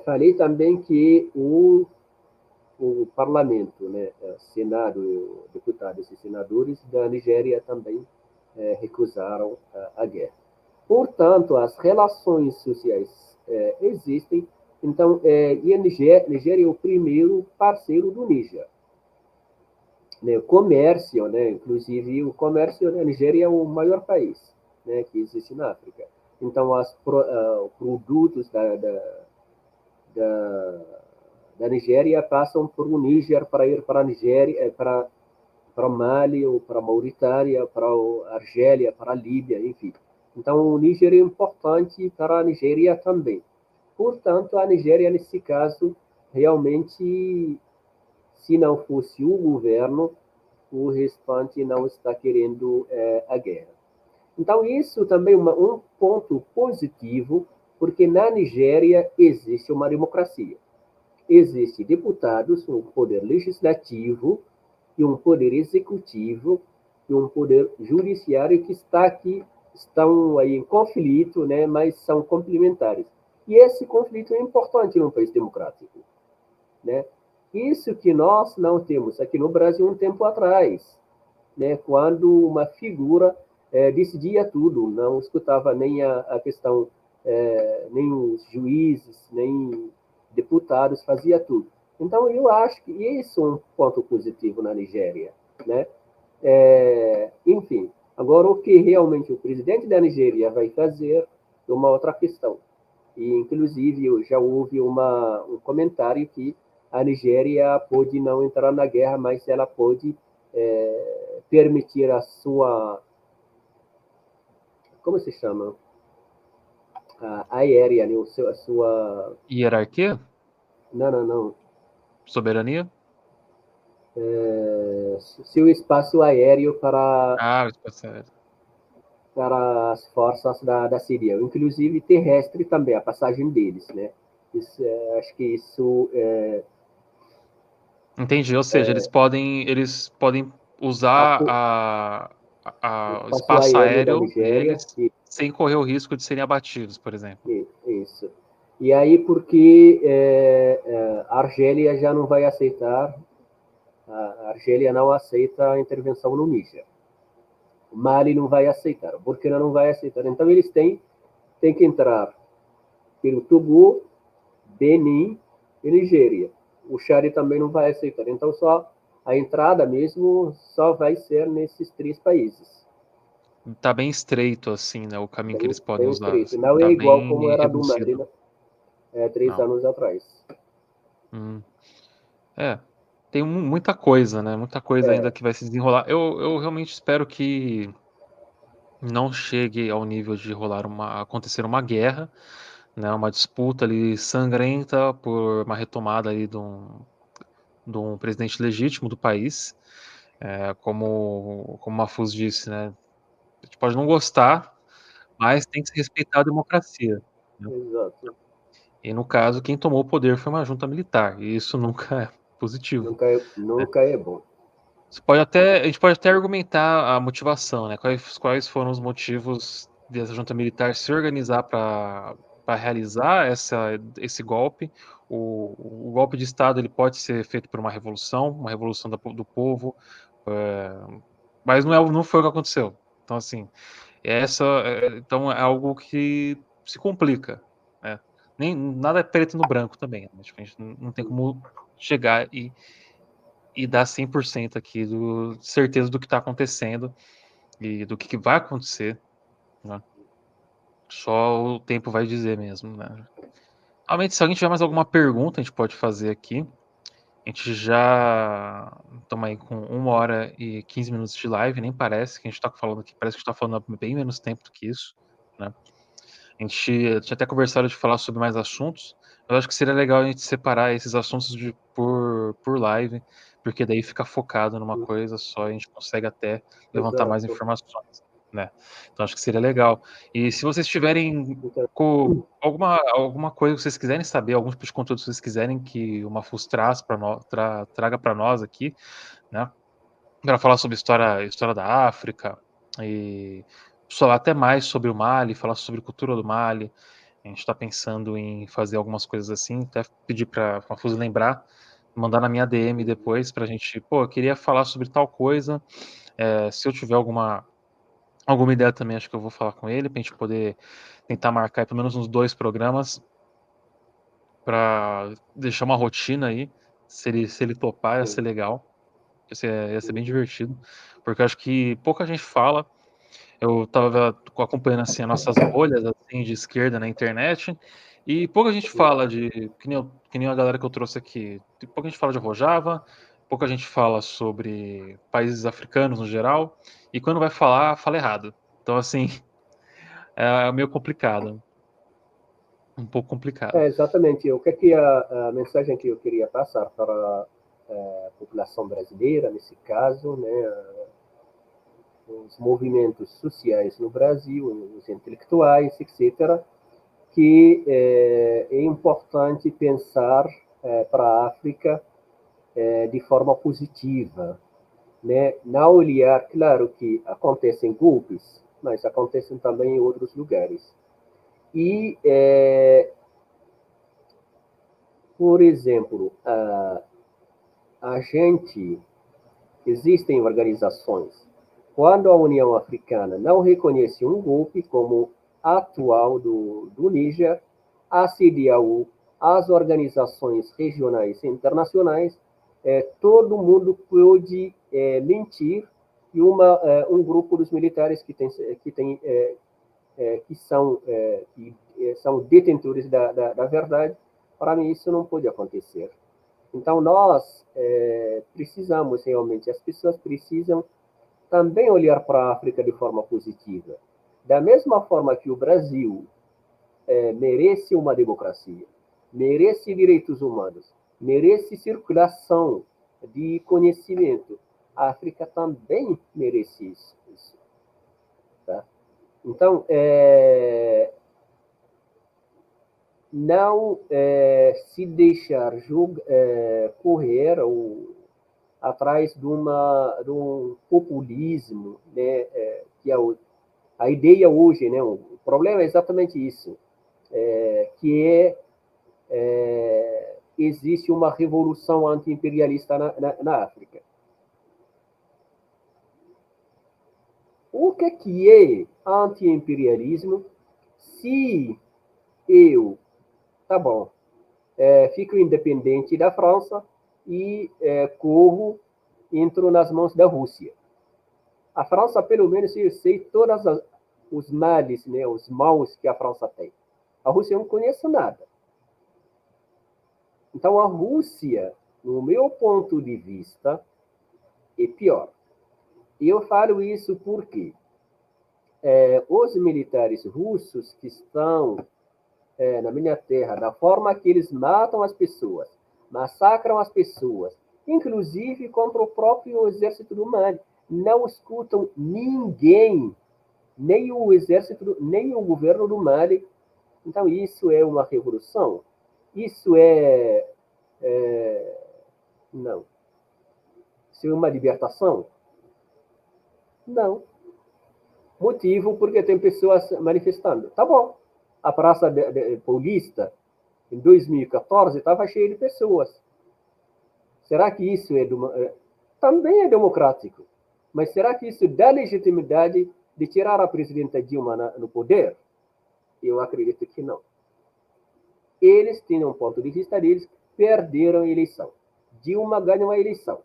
Falei também que o parlamento, né, Senado, deputados e senadores da Nigéria também recusaram a guerra. Portanto, as relações sociais existem. Então, e a Nigéria é o primeiro parceiro do Níger. Né, o comércio, né, inclusive o comércio da Nigéria é o maior país, né, que existe na África. Então, os produtos da Nigéria passam por o Níger para ir para a Nigéria, para Mali, ou para a Mauritânia, para a Argélia, para a Líbia, enfim. Então, o Níger é importante para a Nigéria também. Portanto, a Nigéria, nesse caso, realmente, se não fosse o governo, o restante não está querendo a guerra. Então, isso também é um ponto positivo, porque na Nigéria existe uma democracia. Existem deputados, um poder legislativo e um poder executivo e um poder judiciário que estão aí em conflito, né, mas são complementares. E esse conflito é importante num país democrático, né? Isso que nós não temos aqui no Brasil um tempo atrás, né, quando uma figura decidia tudo, não escutava nem a questão, nem os juízes, nem deputados, fazia tudo. Então, eu acho que isso é um ponto positivo na Nigéria, né? Enfim, agora o que realmente o presidente da Nigéria vai fazer é uma outra questão. E, inclusive, já houve um comentário que a Nigéria pode não entrar na guerra, mas ela pode permitir a sua, como se chama, a aérea, né? A sua, Hierarquia? não, Soberania? seu espaço aéreo Ah, o espaço aéreo. para as forças da Síria, inclusive terrestre também, a passagem deles, né? Isso, acho que isso Entendi, ou seja, eles podem usar o o espaço espaço aéreo da aéreo Nigéria, deles sem correr o risco de serem abatidos, por exemplo. isso. E aí, porque a Argélia já não vai aceitar, a Argélia não aceita a intervenção no Níger. O Mali não vai aceitar, o Burkina não vai aceitar. Então, eles têm que entrar pelo Togo, Benin e Nigéria. O Chad também não vai aceitar. Então, só a entrada mesmo só vai ser nesses 3 países. Tá bem estreito, assim, né? O caminho que Bem, eles podem bem usar. estreito. Assim, Não é tá igual como bem era do Mali, reduzido. né? 3 Não. anos atrás. Hum. É. Tem muita coisa, né? Muita coisa ainda É, que vai se desenrolar. Eu realmente espero que não chegue ao nível de acontecer uma guerra, né? Uma disputa ali sangrenta por uma retomada ali de um presidente legítimo do país. Como o Mafuz disse, né? A gente pode não gostar, mas tem que se respeitar a democracia, né. exato. E no caso, quem tomou o poder foi uma junta militar, e isso nunca é positivo, né. Nunca é bom. A gente pode até argumentar a motivação, né, quais foram os motivos dessa junta militar se organizar para realizar esse golpe. O golpe de estado, ele pode ser feito por uma revolução do povo, mas não foi o que aconteceu. Então assim, então é algo que se complica, né. Nem nada é preto no branco também, né, tipo, a gente não tem como chegar e dar 100% aqui do certeza do que está acontecendo e do que vai acontecer, né. Só o tempo vai dizer mesmo, né. Realmente, se alguém tiver mais alguma pergunta, a gente pode fazer aqui. A gente já estamos aí com 1 hora e 15 minutos de live, nem parece que a gente está falando aqui, parece que a gente tá falando há bem menos tempo do que isso, né. A gente tinha até conversado de falar sobre mais assuntos. Eu acho que seria legal a gente separar esses assuntos por live, porque daí fica focado numa coisa só e a gente consegue até levantar mais Exato. informações, né. Então acho que seria legal. E se vocês tiverem Então, alguma coisa que vocês quiserem saber, algum tipo de conteúdo que vocês quiserem que o Mafuz traga para nós aqui, né, para falar sobre história da África e falar até mais sobre o Mali, falar sobre a cultura do Mali. A gente está pensando em fazer algumas coisas assim, até pedir para o Afuso lembrar, mandar na minha DM depois para a gente, pô, eu queria falar sobre tal coisa. Se eu tiver alguma ideia também, acho que eu vou falar com ele para a gente poder tentar marcar pelo menos uns 2 programas para deixar uma rotina aí. Se ele topar, ia ser sim. legal. Ia ser bem Uhum. divertido, porque eu acho que pouca gente fala. Eu estava acompanhando, assim, as nossas bolhas, assim, de esquerda na internet, e pouca gente fala que nem a galera que eu trouxe aqui. Pouca gente fala de Rojava, pouca gente fala sobre países africanos no geral, e quando vai falar, fala errado. Então, assim, é meio complicado, um pouco complicado. Exatamente. O que é que a mensagem que eu queria passar para a população brasileira, nesse caso, né, os movimentos sociais no Brasil, os intelectuais, etc., que é importante pensar para a África de forma positiva, né? Não olhar, claro que acontecem golpes, mas acontecem também em outros lugares. E, por exemplo, a gente, existem organizações. Quando a União Africana não reconhece um golpe como atual do Níger, a CDAO, as organizações regionais e internacionais, todo mundo pode mentir e um grupo dos militares que são detentores da verdade, para mim isso não pode acontecer. Então, nós precisamos realmente, as pessoas precisam também olhar para a África de forma positiva. Da mesma forma que o Brasil merece uma democracia, merece direitos humanos, merece circulação de conhecimento, a África também merece isso. Tá? Então, não se deixar correr ou atrás de um populismo, né, que é a ideia hoje, né, o problema é exatamente isso, existe uma revolução anti-imperialista na África. O que é anti-imperialismo? Se eu, tá bom, fico independente da França e corro, entro nas mãos da Rússia. A França, pelo menos, eu sei todos os males, né, os maus que a França tem. A Rússia eu não conheço nada. Então, a Rússia, no meu ponto de vista, é pior. E eu falo isso porque os militares russos que estão na minha terra, da forma que eles matam as pessoas, massacram as pessoas, inclusive contra o próprio exército do Mali, não escutam ninguém, nem o exército, nem o governo do Mali. Então, isso é uma revolução? Isso não. Isso é uma libertação? Não. Motivo porque tem pessoas manifestando. Tá bom. A Praça Paulista, em 2014, estava cheia de pessoas. Será que isso também é democrático? Mas será que isso dá legitimidade de tirar a presidenta Dilma no poder? Eu acredito que não. Eles tinham um ponto de vista deles, perderam a eleição. Dilma ganhou a eleição.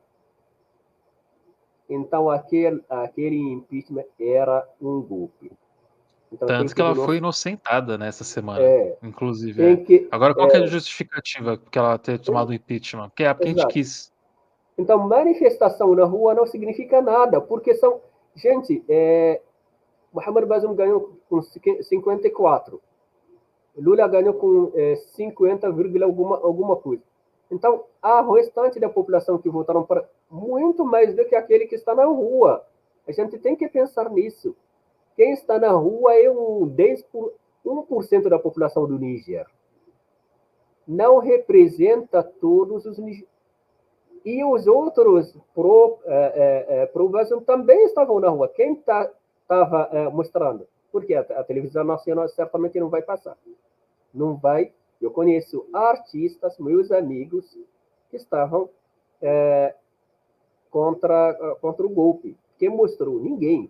Então, aquele impeachment era um golpe. Então, tem Tanto que que ela foi denunciar. inocentada nessa semana, É, inclusive, tem que. Agora, qual que é a justificativa que ela ter tomado o impeachment? Porque a gente Exato. quis. Então, manifestação na rua não significa nada, porque são. Gente, Mohamed Bazoum ganhou com 54. Lula ganhou com 50, alguma coisa. Então, a restante da população que votaram para muito mais do que aquele que está na rua. A gente tem que pensar nisso. Quem está na rua é 1% da população do Níger. Não representa todos os nigerianos. E os outros pro Brasil também estavam na rua. Quem estava mostrando? Porque a televisão nacional certamente não vai passar. Não vai. Eu conheço artistas, meus amigos, que estavam contra o golpe. Quem mostrou? Ninguém.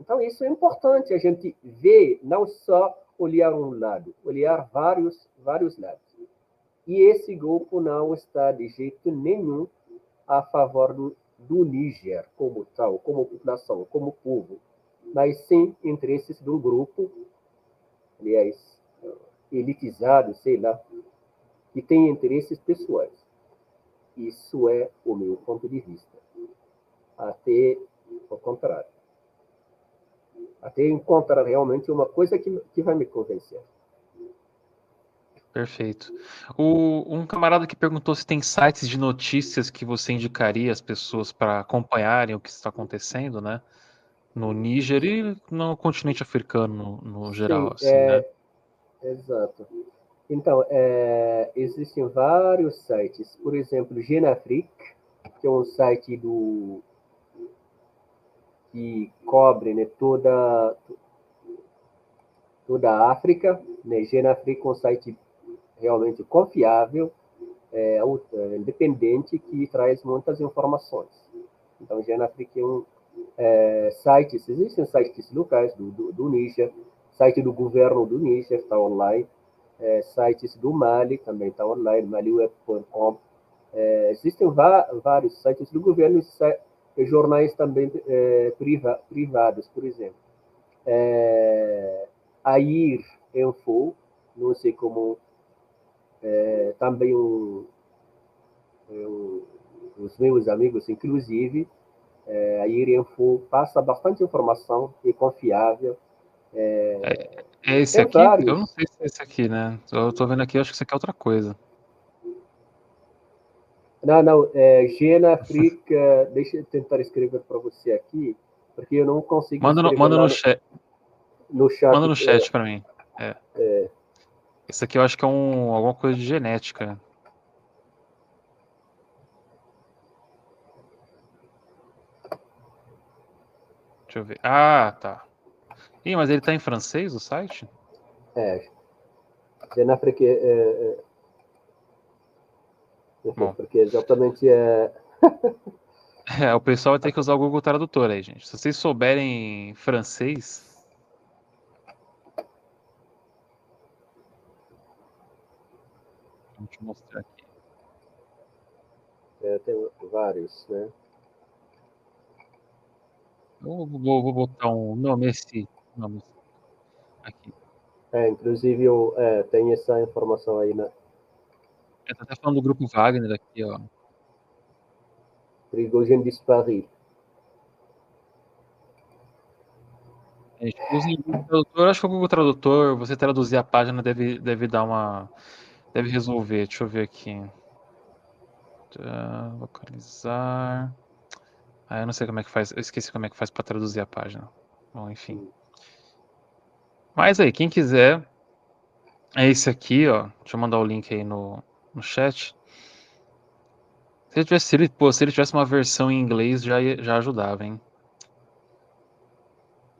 Então, isso é importante a gente ver, não só olhar um lado, olhar vários lados. E esse grupo não está de jeito nenhum a favor do Níger como tal, como população, como povo, mas sim interesses de um grupo, aliás, elitizado, sei lá, que tem interesses pessoais. Isso é o meu ponto de vista. Até o contrário. Até encontrar realmente uma coisa que vai me convencer. Perfeito. Um camarada que perguntou se tem sites de notícias que você indicaria às pessoas para acompanharem o que está acontecendo, né? No Níger e no continente africano no geral, Sim, assim, né? exato. Então, existem vários sites. Por exemplo, Genafrique, que é um site que cobre, né, toda a África. Né? Genafrique é um site realmente confiável, independente, que traz muitas informações. Então, Genafrique é sites, existem sites locais do Níger, site do governo do Níger está online, sites do Mali também está online, maliweb.com. Existem vários sites do governo e jornais também privados, por exemplo. Air Info, não sei como, também os meus amigos, inclusive, a Irinfo passa bastante informação e confiável. É, é esse Tem aqui? Eu não vários. sei se é esse aqui, né? Eu tô vendo aqui, eu acho que isso aqui é outra coisa. Não, não, Gena Frica, deixa eu tentar escrever para você aqui, porque eu não consegui Manda no, escrever manda lá no chat, no chat. manda no chat pra mim. É. Esse aqui eu acho que é alguma coisa de genética. Deixa eu ver. Ah, tá. Ih, mas ele tá em francês, o site? É, Gena Frica, enfim, Bom, porque exatamente o pessoal vai ter que usar o Google Tradutor aí, gente. Se vocês souberem francês, vou te mostrar aqui. tem vários, né? Eu vou botar um nome esse. Nome aqui. Inclusive eu tenho essa informação aí na Eu tô até falando do grupo Wagner aqui, ó. Prigogine disparu. Gente, usem o Google Tradutor. Eu acho que o Google Tradutor, você traduzir a página deve dar uma. Deve resolver. Deixa eu ver aqui. Localizar. Ah, eu não sei como é que faz. Eu esqueci como é que faz pra traduzir a página. Bom, enfim. Mas aí, quem quiser, é esse aqui, ó. Deixa eu mandar o link aí no chat. Se ele tivesse uma versão em inglês, já ajudava, hein?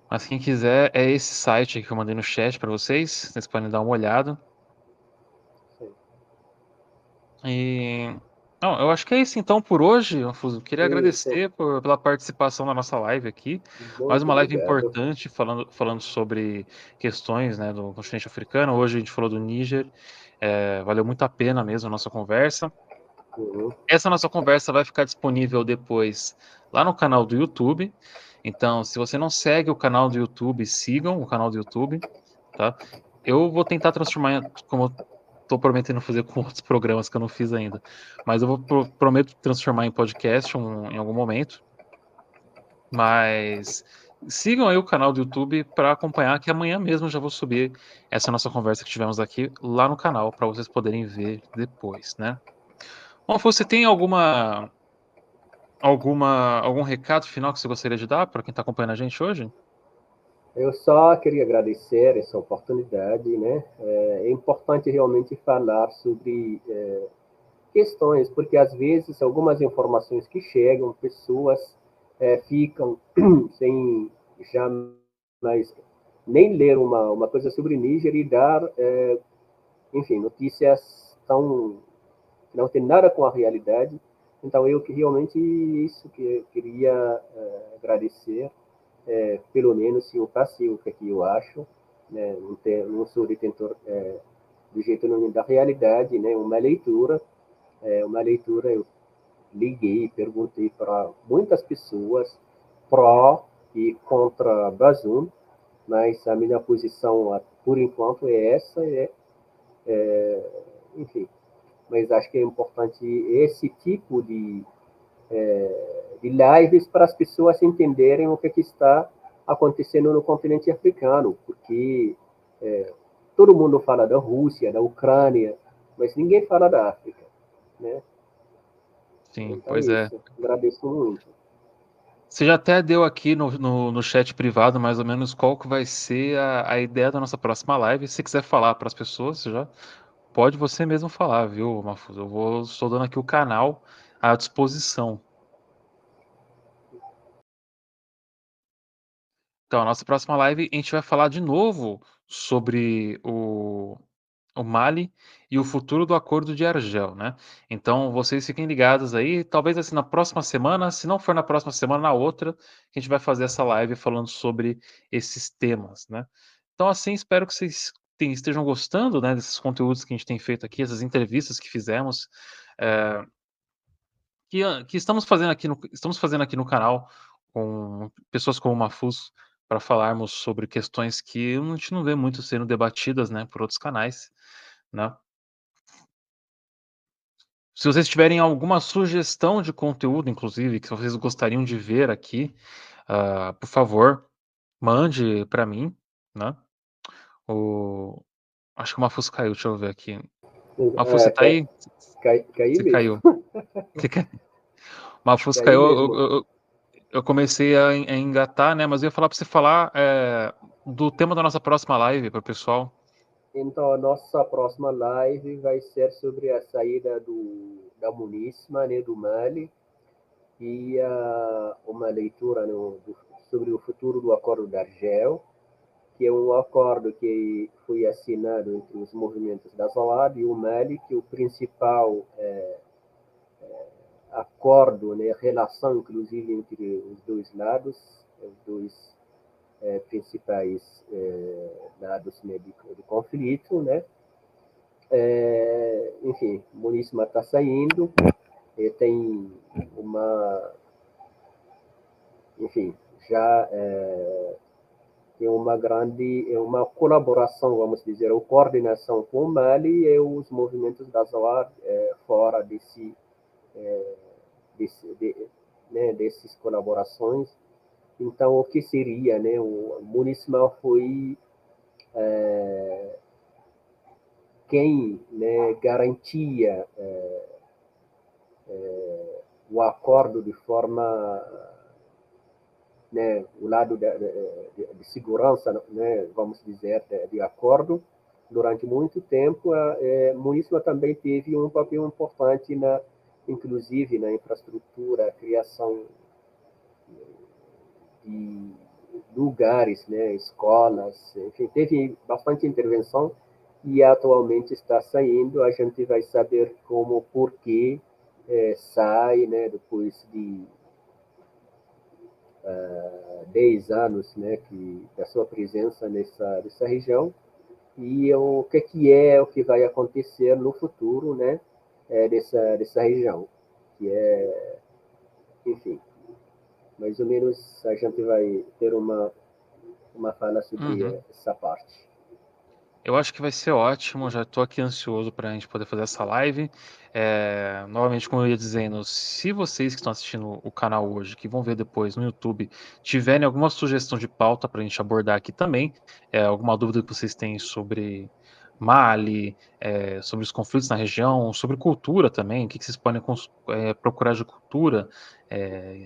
Mas quem quiser, é esse site que eu mandei no chat pra vocês. Vocês podem dar uma olhada. Sim. E. Não, eu acho que é isso então por hoje, Afuso. Queria Isso, agradecer pela participação na nossa live aqui. Mais muito uma live obrigado. importante falando sobre questões, né, do continente africano. Hoje a gente falou do Níger. Valeu muito a pena mesmo a nossa conversa. Uhum. Essa nossa conversa vai ficar disponível depois lá no canal do YouTube. Então, se você não segue o canal do YouTube, sigam o canal do YouTube, tá? Eu vou tentar transformar, como eu tô prometendo fazer com outros programas que eu não fiz ainda, mas eu prometo transformar em podcast em algum momento. Mas sigam aí o canal do YouTube para acompanhar, que amanhã mesmo eu já vou subir essa nossa conversa que tivemos aqui lá no canal para vocês poderem ver depois, né? Bom, você tem algum recado final que você gostaria de dar para quem está acompanhando a gente hoje? Eu só queria agradecer essa oportunidade, né? É importante realmente falar sobre questões, porque às vezes algumas informações que chegam, pessoas ficam sem jamais nem ler uma coisa sobre Níger e dar, enfim, notícias que não tem nada com a realidade. Então eu que realmente isso que eu queria agradecer, pelo menos se eu passei o que eu acho, né? Não sou detentor do jeito nenhum da realidade, né? Uma leitura eu liguei, perguntei para muitas pessoas pró e contra Bazoum, mas a minha posição por enquanto é essa, enfim. Mas acho que é importante esse tipo de lives para as pessoas entenderem o que está acontecendo no continente africano, porque todo mundo fala da Rússia, da Ucrânia, mas ninguém fala da África, né? Sim, Então é pois é. isso. Agradeço muito. Você já até deu aqui no chat privado mais ou menos qual que vai ser a ideia da nossa próxima live. Se você quiser falar para as pessoas, já pode você mesmo falar, viu, Mafuso? Estou dando aqui o canal à disposição. Então, a nossa próxima live, a gente vai falar de novo sobre o Mali e o futuro do Acordo de Argel, né? Então, vocês fiquem ligados aí, talvez assim na próxima semana, se não for na próxima semana, na outra, a gente vai fazer essa live falando sobre esses temas, né? Então, assim, espero que vocês estejam gostando, né, desses conteúdos que a gente tem feito aqui, essas entrevistas que fizemos, eh, que estamos fazendo aqui no canal com pessoas como o Mafuz para falarmos sobre questões que a gente não vê muito sendo debatidas, né, por outros canais, né? Se vocês tiverem alguma sugestão de conteúdo, inclusive, que vocês gostariam de ver aqui, por favor, mande para mim, né? O... Acho que o Mafus caiu, deixa eu ver aqui. Mafus, você tá aí? Caí Você mesmo. caiu. Mafus Caí caiu, mesmo. eu comecei a engatar, né? Mas eu ia falar para você falar do tema da nossa próxima live para o pessoal. Então, a nossa próxima live vai ser sobre a saída da MUNISMA, né, do Mali, e uma leitura sobre o futuro do Acordo de Argel, que é um acordo que foi assinado entre os movimentos da Zawad e o Mali, que o principal acordo, né, relação, inclusive, entre os dois lados, os dois principais lados, né, do conflito, né? Enfim, o Muníssima está saindo, tem uma, enfim, já tem uma grande, uma colaboração, vamos dizer, ou coordenação com o Mali e os movimentos da Zawad fora dessas colaborações. Então, o que seria, né? O Muníssima foi quem, né, garantia o acordo de forma, né, o lado de segurança, né, vamos dizer, de acordo durante muito tempo. Munícipa também teve um papel importante inclusive na infraestrutura, criação de lugares, né, escolas, enfim, teve bastante intervenção e atualmente está saindo. A gente vai saber como, por que sai, né, depois de 10 anos, né, da sua presença nessa região, e o que o que vai acontecer no futuro, né, dessa região, que enfim, mais ou menos a gente vai ter uma fala sobre Uhum. essa parte. Eu acho que vai ser ótimo, já estou aqui ansioso para a gente poder fazer essa live. Novamente, como eu ia dizendo, se vocês que estão assistindo o canal hoje, que vão ver depois no YouTube, tiverem alguma sugestão de pauta para a gente abordar aqui também, alguma dúvida que vocês têm sobre Mali, sobre os conflitos na região, sobre cultura também, o que vocês podem procurar de cultura,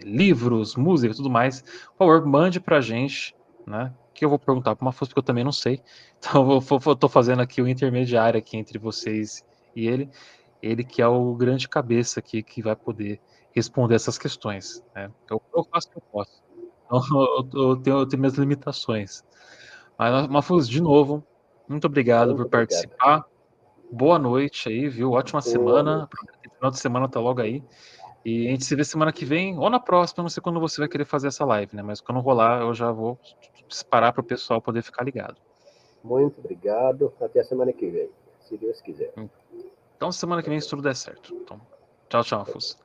livros, música e tudo mais, por favor, mande para a gente, né? Que eu vou perguntar para uma força, porque eu também não sei. Então, eu tô fazendo aqui o intermediário aqui entre vocês e ele. Ele que é o grande cabeça aqui que vai poder responder essas questões, né? Eu faço o que eu posso. Então, eu tenho minhas limitações. Mas, Mafuz, de novo, muito obrigado Muito por obrigado. participar. Boa noite aí, viu? Ótima Boa semana. noite. Aproveita que o final de semana tá logo aí. E a gente se vê semana que vem ou na próxima. Não sei quando você vai querer fazer essa live, né? Mas quando rolar, eu já vou disparar para o pessoal poder ficar ligado. Muito obrigado. Até a semana que vem, se Deus quiser. Então, semana que vem, se tudo der certo. Então, tchau, tchau, Fus.